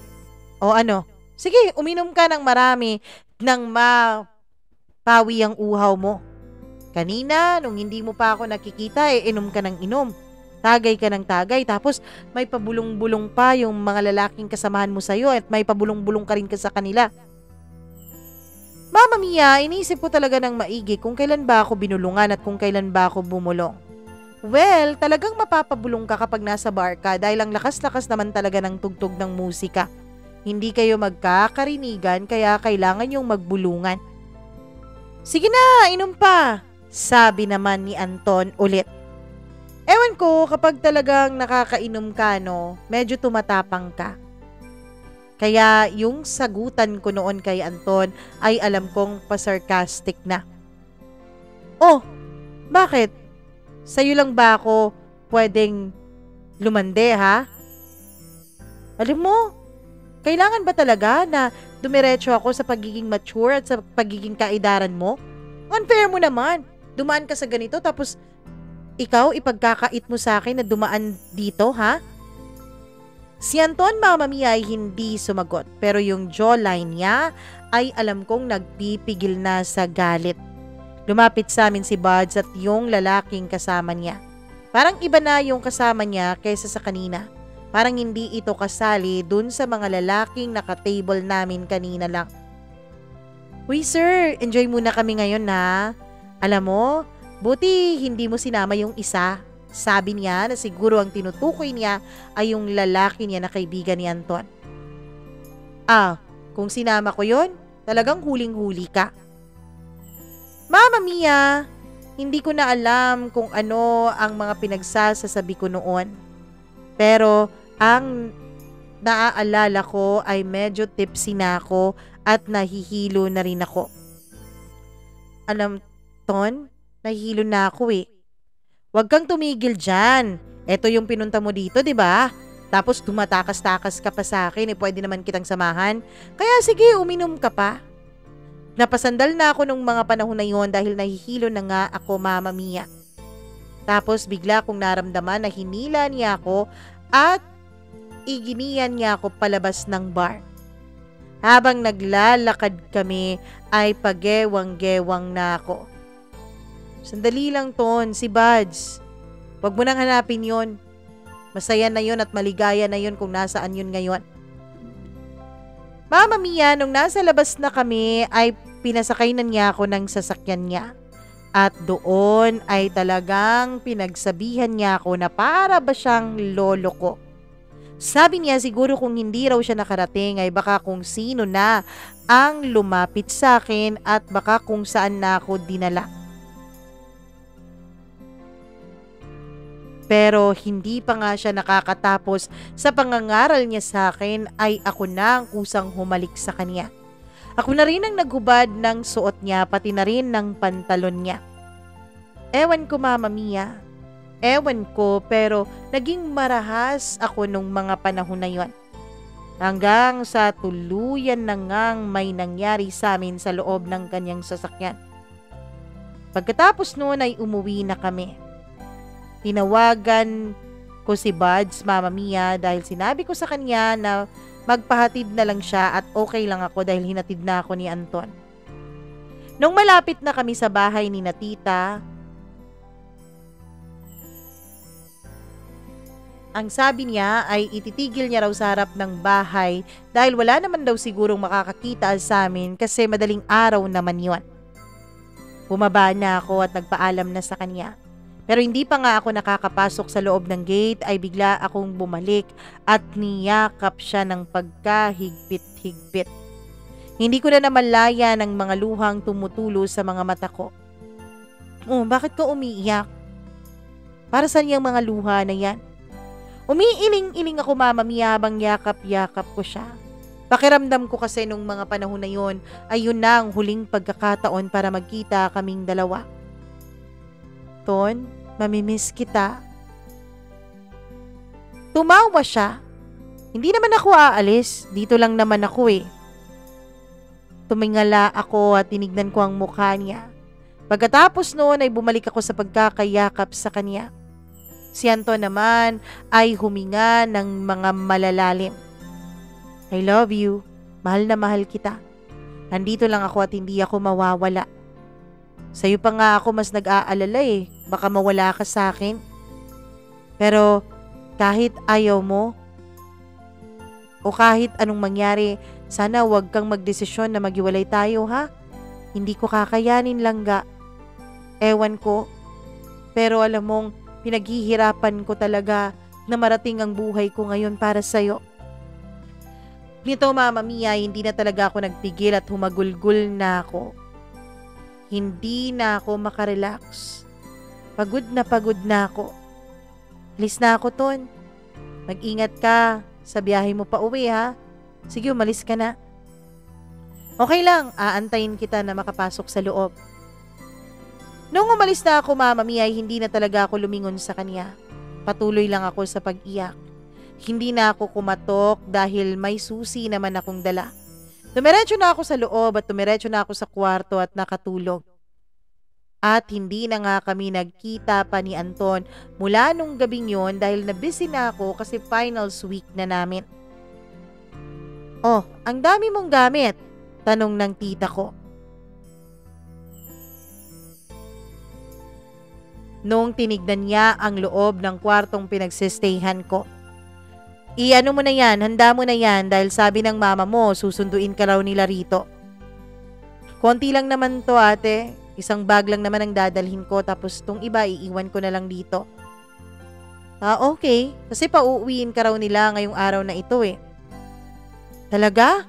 O ano? Sige, uminom ka ng marami nang mapawi ang uhaw mo. Kanina, nung hindi mo pa ako nakikita, inom ka ng inom. Tagay ka ng tagay, tapos may pabulong-bulong pa yung mga lalaking kasamahan mo sa'yo at may pabulong-bulong ka rin ka sa kanila. Mama Mia, iniisip ko talaga ng maigi kung kailan ba ako binulungan at kung kailan ba ako bumulong. Well, talagang mapapabulong ka kapag nasa bar ka dahil ang lakas-lakas naman talaga ng tugtog ng musika. Hindi kayo magkakarinigan kaya kailangan yung magbulungan. Sige na, inom pa, sabi naman ni Anton ulit. Ewan ko kapag talagang nakakainom ka, no, medyo tumatapang ka. Kaya yung sagutan ko noon kay Anton ay alam kong pasarcastic na. Oh, bakit? Sa'yo lang ba ako pwedeng lumande, ha? Alam mo, kailangan ba talaga na dumiretso ako sa pagiging mature at sa pagiging kaidaran mo? Unfair mo naman. Dumaan ka sa ganito tapos ikaw ipagkakait mo sa akin na dumaan dito, ha? Si Anton, Mama Mia, ay hindi sumagot pero yung jawline niya ay alam kong nagpipigil na sa galit. Lumapit sa amin si Buds at yung lalaking kasama niya. Parang iba na yung kasama niya kaysa sa kanina. Parang hindi ito kasali dun sa mga lalaking naka-table namin kanina lang. Uy sir, enjoy muna kami ngayon na. Alam mo, buti hindi mo sinama yung isa. Sabi niya na siguro ang tinutukoy niya ay yung lalaki niya na kaibigan ni Anton. Ah, kung sinama ko yon, talagang huling-huli ka. Mama Mia, hindi ko na alam kung ano ang mga pinagsasasabi ko noon. Pero ang naaalala ko ay medyo tipsy na ako at nahihilo na rin ako. Alam, Ton, nahihilo na ako eh. Huwag kang tumigil dyan. Ito yung pinunta mo dito, di ba? Tapos tumatakas-takas ka pa sa akin, pwede naman kitang samahan. Kaya sige, uminom ka pa. Napasandal na ako nung mga panahon na yon dahil nahihilo na nga ako, Mama Mia. Tapos bigla kong naramdaman na hinila niya ako at iginian niya ako palabas ng bar. Habang naglalakad kami ay pagewang-gewang na ako. Sandali lang, Ton, si Buds. Huwag mo nang hanapin yon. Masaya na yon at maligaya na yon kung nasaan yon ngayon. Mama Mia, nung nasa labas na kami ay pinasakay na niya ako ng sasakyan niya. At doon ay talagang pinagsabihan niya ako na para ba siyang lolo ko. Sabi niya siguro kung hindi raw siya nakarating ay baka kung sino na ang lumapit sa akin at baka kung saan na ako dinala. Pero hindi pa nga siya nakakatapos sa pangangaral niya sa akin ay ako na ang kusang humalik sa kanya. Ako na rin ang naghubad ng suot niya pati na rin ng pantalon niya. Ewan ko Mama Mia, ewan ko pero naging marahas ako nung mga panahon na yon. Hanggang sa tuluyan na ngang may nangyari sa amin sa loob ng kanyang sasakyan. Pagkatapos noon ay umuwi na kami. Tinawagan ko si Buds, Mama Mia, dahil sinabi ko sa kanya na magpahatid na lang siya at okay lang ako dahil hinatid na ako ni Anton. Nung malapit na kami sa bahay ni Tita, ang sabi niya ay ititigil niya raw sa harap ng bahay dahil wala naman daw sigurong makakakita sa amin kasi madaling araw naman yon. Bumaba na ako at nagpaalam na sa kanya. Pero hindi pa nga ako nakakapasok sa loob ng gate ay bigla akong bumalik at niyakap siya ng pagkahigpit-higpit. Hindi ko na namalaya ng mga luhang tumutulo sa mga mata ko. Oh, bakit ka umiiyak? Para saan yung mga luha na yan? Umiiling-iling ako Mama Mia habang yakap-yakap ko siya. Pakiramdam ko kasi nung mga panahon na yon ay yun na ang huling pagkakataon para magkita kaming dalawa. Ton, mamimiss kita. Tumawa siya. Hindi naman ako aalis. Dito lang naman ako eh. Tumingala ako at tinignan ko ang mukha niya. Pagkatapos noon ay bumalik ako sa pagkakayakap sa kanya. Si Anton naman ay huminga ng mga malalalim. I love you. Mahal na mahal kita. Nandito lang ako at hindi ako mawawala. Sa'yo pa nga ako mas nag-aalala eh. Baka mawala ka sa akin. Pero kahit ayaw mo o kahit anong mangyari, sana wag kang magdesisyon na maghiwalay tayo ha. Hindi ko kakayanin langga. Ewan ko. Pero alam mong pinaghihirapan ko talaga na marating ang buhay ko ngayon para sa'yo. Nito Mama Mia, hindi na talaga ako nagpigil at humagulgul na ako. Hindi na ako makarelax. Pagod na ako. Alis na ako, Ton. Mag-ingat ka sa biyahe mo pa uwi, ha? Sige, umalis ka na. Okay lang, aantayin kita na makapasok sa loob. Nung umalis na ako, Mama Mia, ay hindi na talaga ako lumingon sa kanya. Patuloy lang ako sa pag-iyak. Hindi na ako kumatok dahil may susi naman akong dala. Tumiretso na ako sa loob at tumiretso na ako sa kwarto at nakatulog. At hindi na nga kami nagkita pa ni Anton mula nung gabing yon dahil na-busy na ako kasi finals week na namin. Oh, ang dami mong gamit, tanong ng tita ko. Noong tinignan niya ang loob ng kwartong pinagsistayhan ko. Iano mo na yan, handa mo na yan dahil sabi ng mama mo susunduin ka raw nila rito. Konti lang naman to ate, isang bag lang naman ang dadalhin ko tapos tong iba iiwan ko na lang dito. Okay, kasi pauuwiin ka raw nila ngayong araw na ito eh. Talaga?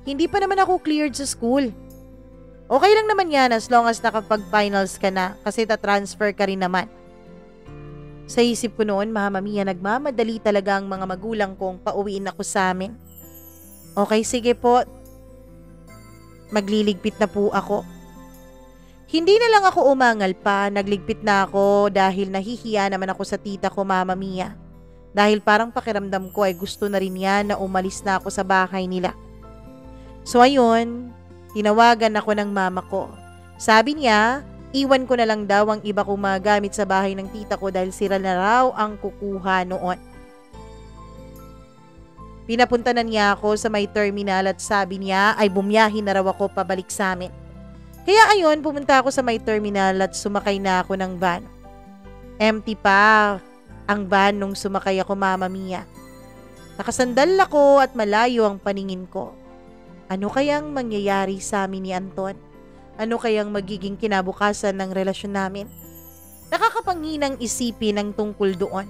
Hindi pa naman ako cleared sa school. Okay lang naman yan as long as nakapag-finals ka na kasi ta-transfer ka rin naman. Sa isip ko noon, Mama Mia, nagmamadali talaga ang mga magulang kong pauwiin ako sa amin. Okay, sige po. Magliligpit na po ako. Hindi na lang ako umangal pa, nagligpit na ako dahil nahihiya naman ako sa tita ko, Mama Mia. Dahil parang pakiramdam ko ay gusto na rin niya na umalis na ako sa bahay nila. So ayun, tinawagan ako ng mama ko. Sabi niya, iwan ko na lang daw ang iba kong mga gamit sa bahay ng tita ko dahil sira na raw ang kukuha noon. Pinapunta na niya ako sa may terminal at sabi niya ay bumiyahin na raw ako pabalik sa amin. Kaya ayun, pumunta ako sa may terminal at sumakay na ako ng van. Empty pa ang van nung sumakay ako, Mama Mia. Nakasandal ako at malayo ang paningin ko. Ano kayang mangyayari sa amin ni Anton? Ano kayang magiging kinabukasan ng relasyon namin? Nakakapanghinang isipin ang tungkol doon.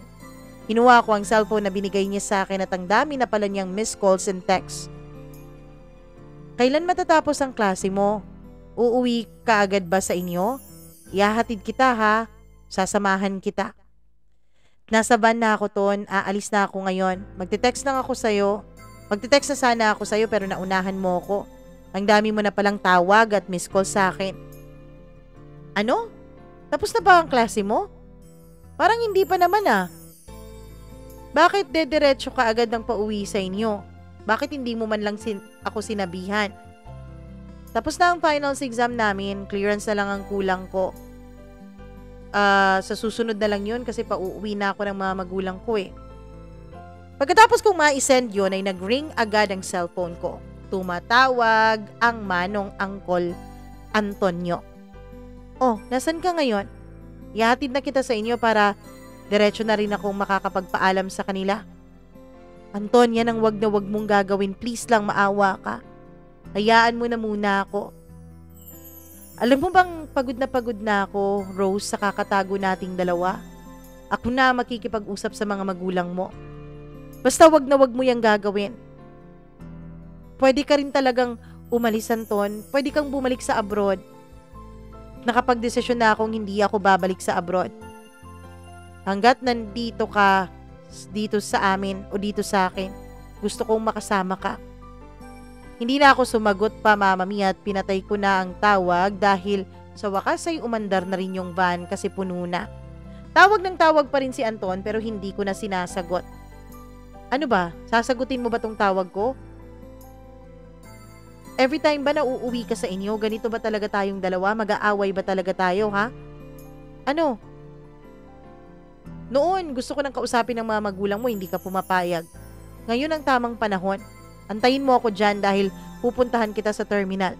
Kinuha ko ang cellphone na binigay niya sa akin at ang dami na pala niyang missed calls and texts. Kailan matatapos ang klase mo? Uuwi ka agad ba sa inyo? Ihahatid kita ha. Sasamahan kita. Nasa van na ako ton, aalis na ako ngayon. Magte-text lang ako sa'yo. Magte-text na sana ako sa'yo pero naunahan mo ko. Ang dami mo na palang tawag at missed call sa akin. Ano? Tapos na ba ang klase mo? Parang hindi pa naman ah. Bakit dediretso ka agad ng pauwi sa inyo? Bakit hindi mo man lang ako sinabihan? Tapos na ang finals exam namin, clearance na lang ang kulang ko. Sa susunod na lang yun kasi pauwi na ako ng mga magulang ko eh. Pagkatapos kong ma-send yun ay nag-ring agad ang cellphone ko. Tumatawag ang manong Uncle Antonio. Oh, nasan ka ngayon? Ihatid na kita sa inyo para diretso na rin akong makakapagpaalam sa kanila. Anton, yan ang wag na wag mong gagawin. Please lang, maawa ka. Hayaan mo na muna ako. Alam mo bang pagod na ako, Rose, sa kakatago nating dalawa? Ako na makikipag-usap sa mga magulang mo. Basta wag na wag mo yang gagawin. Pwede ka rin talagang umalis, Anton. Pwede kang bumalik sa abroad. Nakapag-desisyon na akong hindi ako babalik sa abroad. Hanggat nandito ka, dito sa amin o dito sa akin, gusto kong makasama ka. Hindi na ako sumagot pa, Mama Mia, at pinatay ko na ang tawag dahil sa wakas ay umandar na rin yung van kasi puno na. Tawag ng tawag pa rin si Anton pero hindi ko na sinasagot. Ano ba? Sasagutin mo ba tong tawag ko? Every time ba na uuwi ka sa inyo, ganito ba talaga tayong dalawa? Mag-aaway ba talaga tayo, ha? Ano? Noon, gusto ko nang kausapin ng mga magulang mo, hindi ka pumapayag. Ngayon ang tamang panahon. Antayin mo ako dyan dahil pupuntahan kita sa terminal.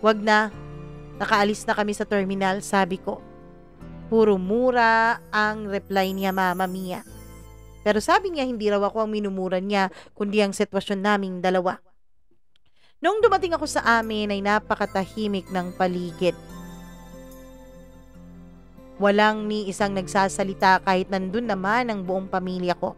Wag na. Nakaalis na kami sa terminal, sabi ko. Puro mura ang reply niya, Mama Mia. Pero sabi niya hindi raw ako ang minumura niya, kundi ang sitwasyon naming dalawa. Noong dumating ako sa amin ay napakatahimik ng paligid. Walang ni isang nagsasalita kahit nandun naman ang buong pamilya ko.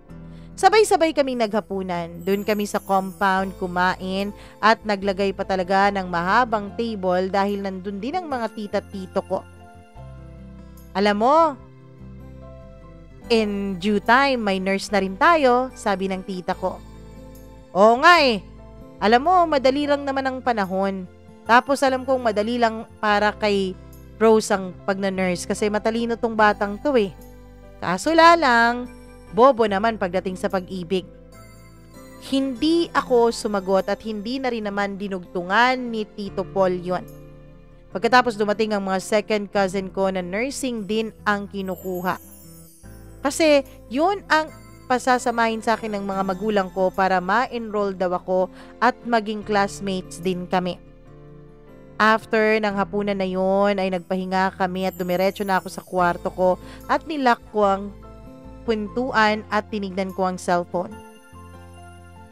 Sabay-sabay kaming naghapunan. Doon kami sa compound kumain at naglagay pa talaga ng mahabang table dahil nandun din ang mga tita-tito ko. Alam mo, in due time may nurse na rin tayo, sabi ng tita ko. Oo nga eh. Alam mo, madali lang naman ang panahon. Tapos alam kong madali lang para kay Rose ang pagna-nurse kasi matalino tong batang to eh. Kaso lang, bobo naman pagdating sa pag-ibig. Hindi ako sumagot at hindi na rin naman dinugtungan ni Tito Paul yon. Pagkatapos dumating ang mga second cousin ko na nursing din ang kinukuha. Kasi yun ang pasasamahin sa akin ng mga magulang ko para ma-enroll daw ako at maging classmates din kami. After ng hapunan na yon ay nagpahinga kami at dumiretso na ako sa kwarto ko at nilock ko ang pintuan at tinignan ko ang cellphone.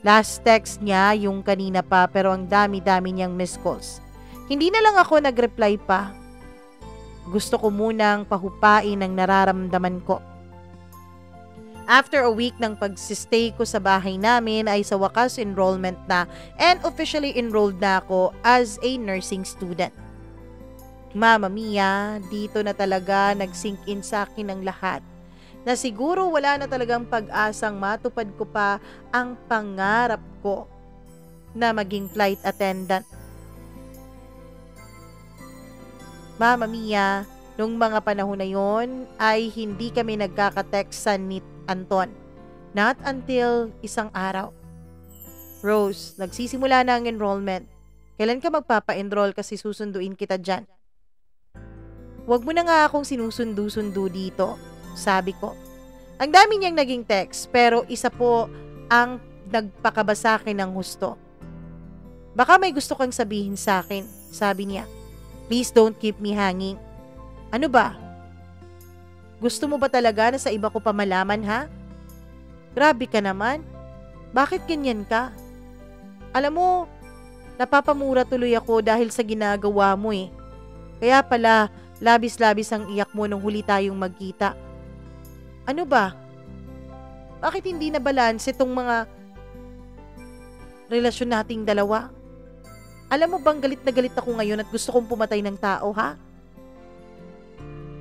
Last text niya yung kanina pa pero ang dami-dami niyang missed calls. Hindi na lang ako nag-reply pa. Gusto ko munang pahupain ang nararamdaman ko. After a week ng pagsistay ko sa bahay namin ay sa wakas enrollment na and officially enrolled na ako as a nursing student. Mama Mia, dito na talaga nag-sink in sa akin ang lahat. Na siguro wala na talagang pag-asang matupad ko pa ang pangarap ko na maging flight attendant. Mama Mia, nung mga panahon na yon ay hindi kami nagkaka-textan ni Anton. Not until isang araw. Rose, nagsisimula na ang enrollment. Kailan ka magpapa-enroll kasi susunduin kita dyan? Huwag mo na nga akong sinusundo-sundo dito, sabi ko. Ang dami niyang naging text pero isa po ang nagpakaba sa akin ng husto. Baka may gusto kang sabihin sa akin, sabi niya. Please don't keep me hanging. Ano ba? Gusto mo ba talaga na sa iba ko pa malaman, ha? Grabe ka naman. Bakit ganyan ka? Alam mo, Napapamura tuloy ako dahil sa ginagawa mo eh. Kaya pala, labis-labis ang iyak mo nung huli tayong magkita. Ano ba? Bakit hindi na balance itong mga relasyon nating dalawa? Alam mo bang galit na galit ako ngayon at gusto kong pumatay ng tao, ha?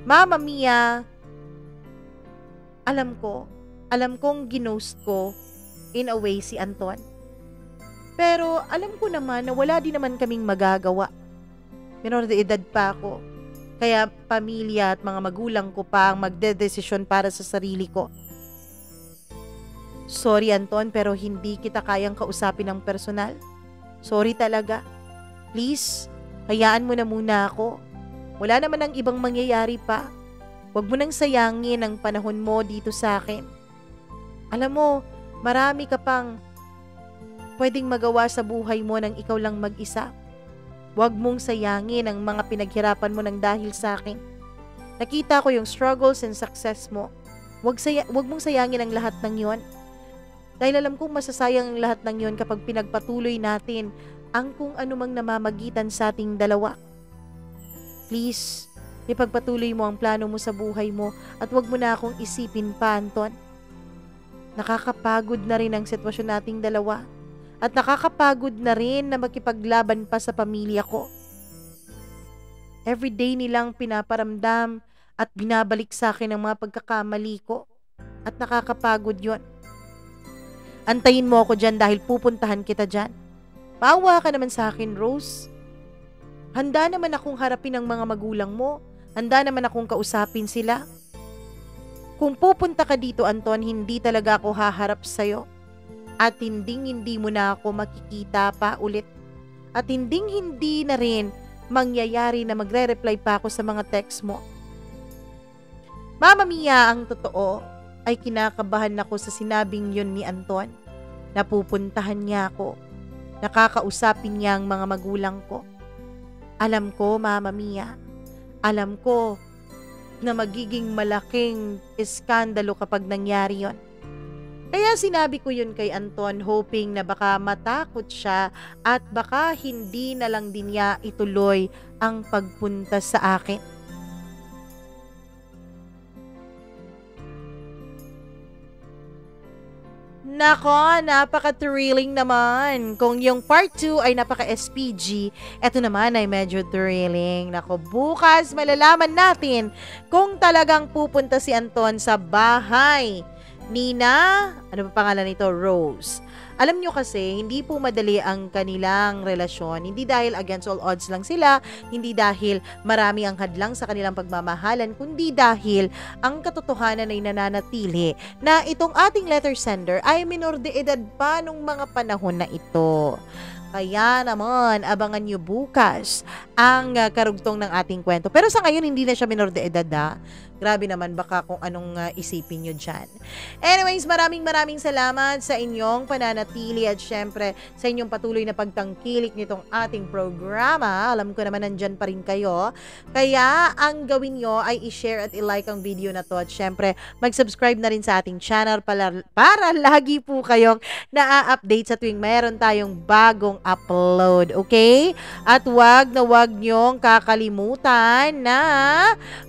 Mama Mia, alam kong ginost ko in a way si Anton. Pero alam ko naman na wala din naman kaming magagawa. Menor de edad pa ako. Kaya pamilya at mga magulang ko pa ang magdedesisyon para sa sarili ko. Sorry Anton, pero hindi kita kayang kausapin ng personal. Sorry talaga. Please, hayaan mo na muna ako. Wala naman ang ibang mangyayari pa. Huwag mo nang sayangin ang panahon mo dito sa akin. Alam mo, marami ka pang pwedeng magawa sa buhay mo nang ikaw lang mag-isa. Huwag mong sayangin ang mga pinaghirapan mo nang dahil sa akin. Nakita ko yung struggles and success mo. Huwag mong sayangin ang lahat ng yon. Dahil alam kong masasayang ang lahat ng yon kapag pinagpatuloy natin ang kung anumang namamagitan sa ating dalawa. Please, ipagpatuloy mo ang plano mo sa buhay mo at huwag mo na akong isipin pa, Anton. Nakakapagod na rin ang sitwasyon nating dalawa at nakakapagod na rin na makipaglaban pa sa pamilya ko. Everyday nilang pinaparamdam at binabalik sa akin ang mga pagkakamali ko at nakakapagod yon. Antayin mo ako dyan dahil pupuntahan kita dyan. Maawa ka naman sa akin, Rose. Handa naman akong harapin ang mga magulang mo. Handa naman akong kausapin sila. Kung pupunta ka dito, Anton, hindi talaga ako haharap sa'yo. At hindi mo na ako makikita pa ulit. At hindi na rin mangyayari na magre-reply pa ako sa mga text mo. Mama Mia, ang totoo ay kinakabahan ako sa sinabing yun ni Anton. Napupuntahan niya ako. Nakakausapin niya ang mga magulang ko. Alam ko, Mama Mia, alam ko na magiging malaking iskandalo kapag nangyari yon. Kaya sinabi ko yun kay Anton, hoping na baka matakot siya at baka hindi na lang din niya ituloy ang pagpunta sa akin. Nako, napaka-thrilling naman. Kung yung part 2 ay napaka-SPG, eto naman ay medyo thrilling. Nako, bukas malalaman natin kung talagang pupunta si Anton sa bahay ni ano pa pangalan nito? Rose. Alam nyo kasi, hindi po madali ang kanilang relasyon. Hindi dahil against all odds lang sila, hindi dahil marami ang hadlang sa kanilang pagmamahalan, kundi dahil ang katotohanan ay nananatili na itong ating letter sender ay minor de edad pa nung mga panahon na ito. Kaya naman, abangan nyo bukas ang karugtong ng ating kwento. Pero sa ngayon, hindi na siya minor de edad ha. Grabe naman, baka kung anong isipin nyo dyan. Anyways, maraming salamat sa inyong pananatili at syempre sa inyong patuloy na pagtangkilik nitong ating programa. Alam ko naman nandyan pa rin kayo. Kaya ang gawin nyo ay i-share at i-like ang video na to. At syempre, mag-subscribe na rin sa ating channel para lagi po kayong na-update sa tuwing mayroon tayong bagong upload. Okay? At wag nyong kakalimutan na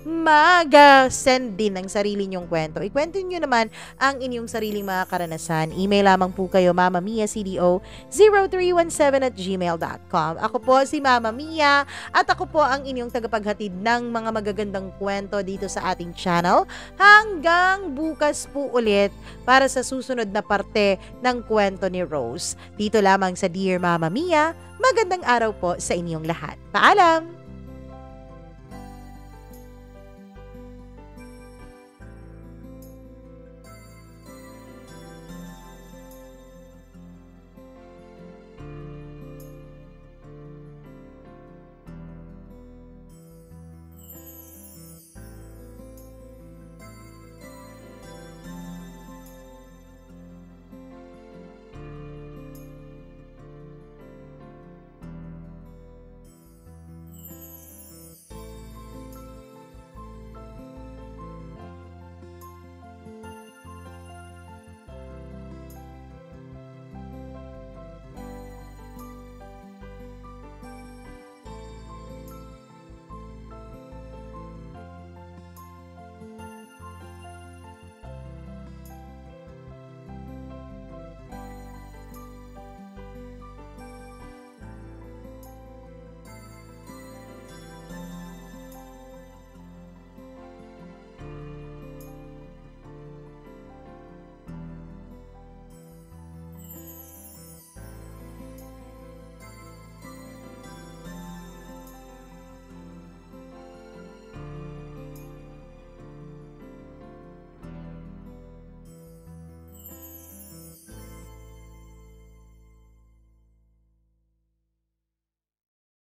mag-send din ng sarili nyong kwento. Ikwento nyo naman ang inyong sariling mga karanasan. Email lamang po kayo, mamamiacdo0317@gmail.com. Ako po si Mama Mia at ako po ang inyong tagapaghatid ng mga magagandang kwento dito sa ating channel. Hanggang bukas po ulit para sa susunod na parte ng kwento ni Rose. Dito lamang sa Dear Mama Mia, magandang araw po sa inyong lahat. Paalam!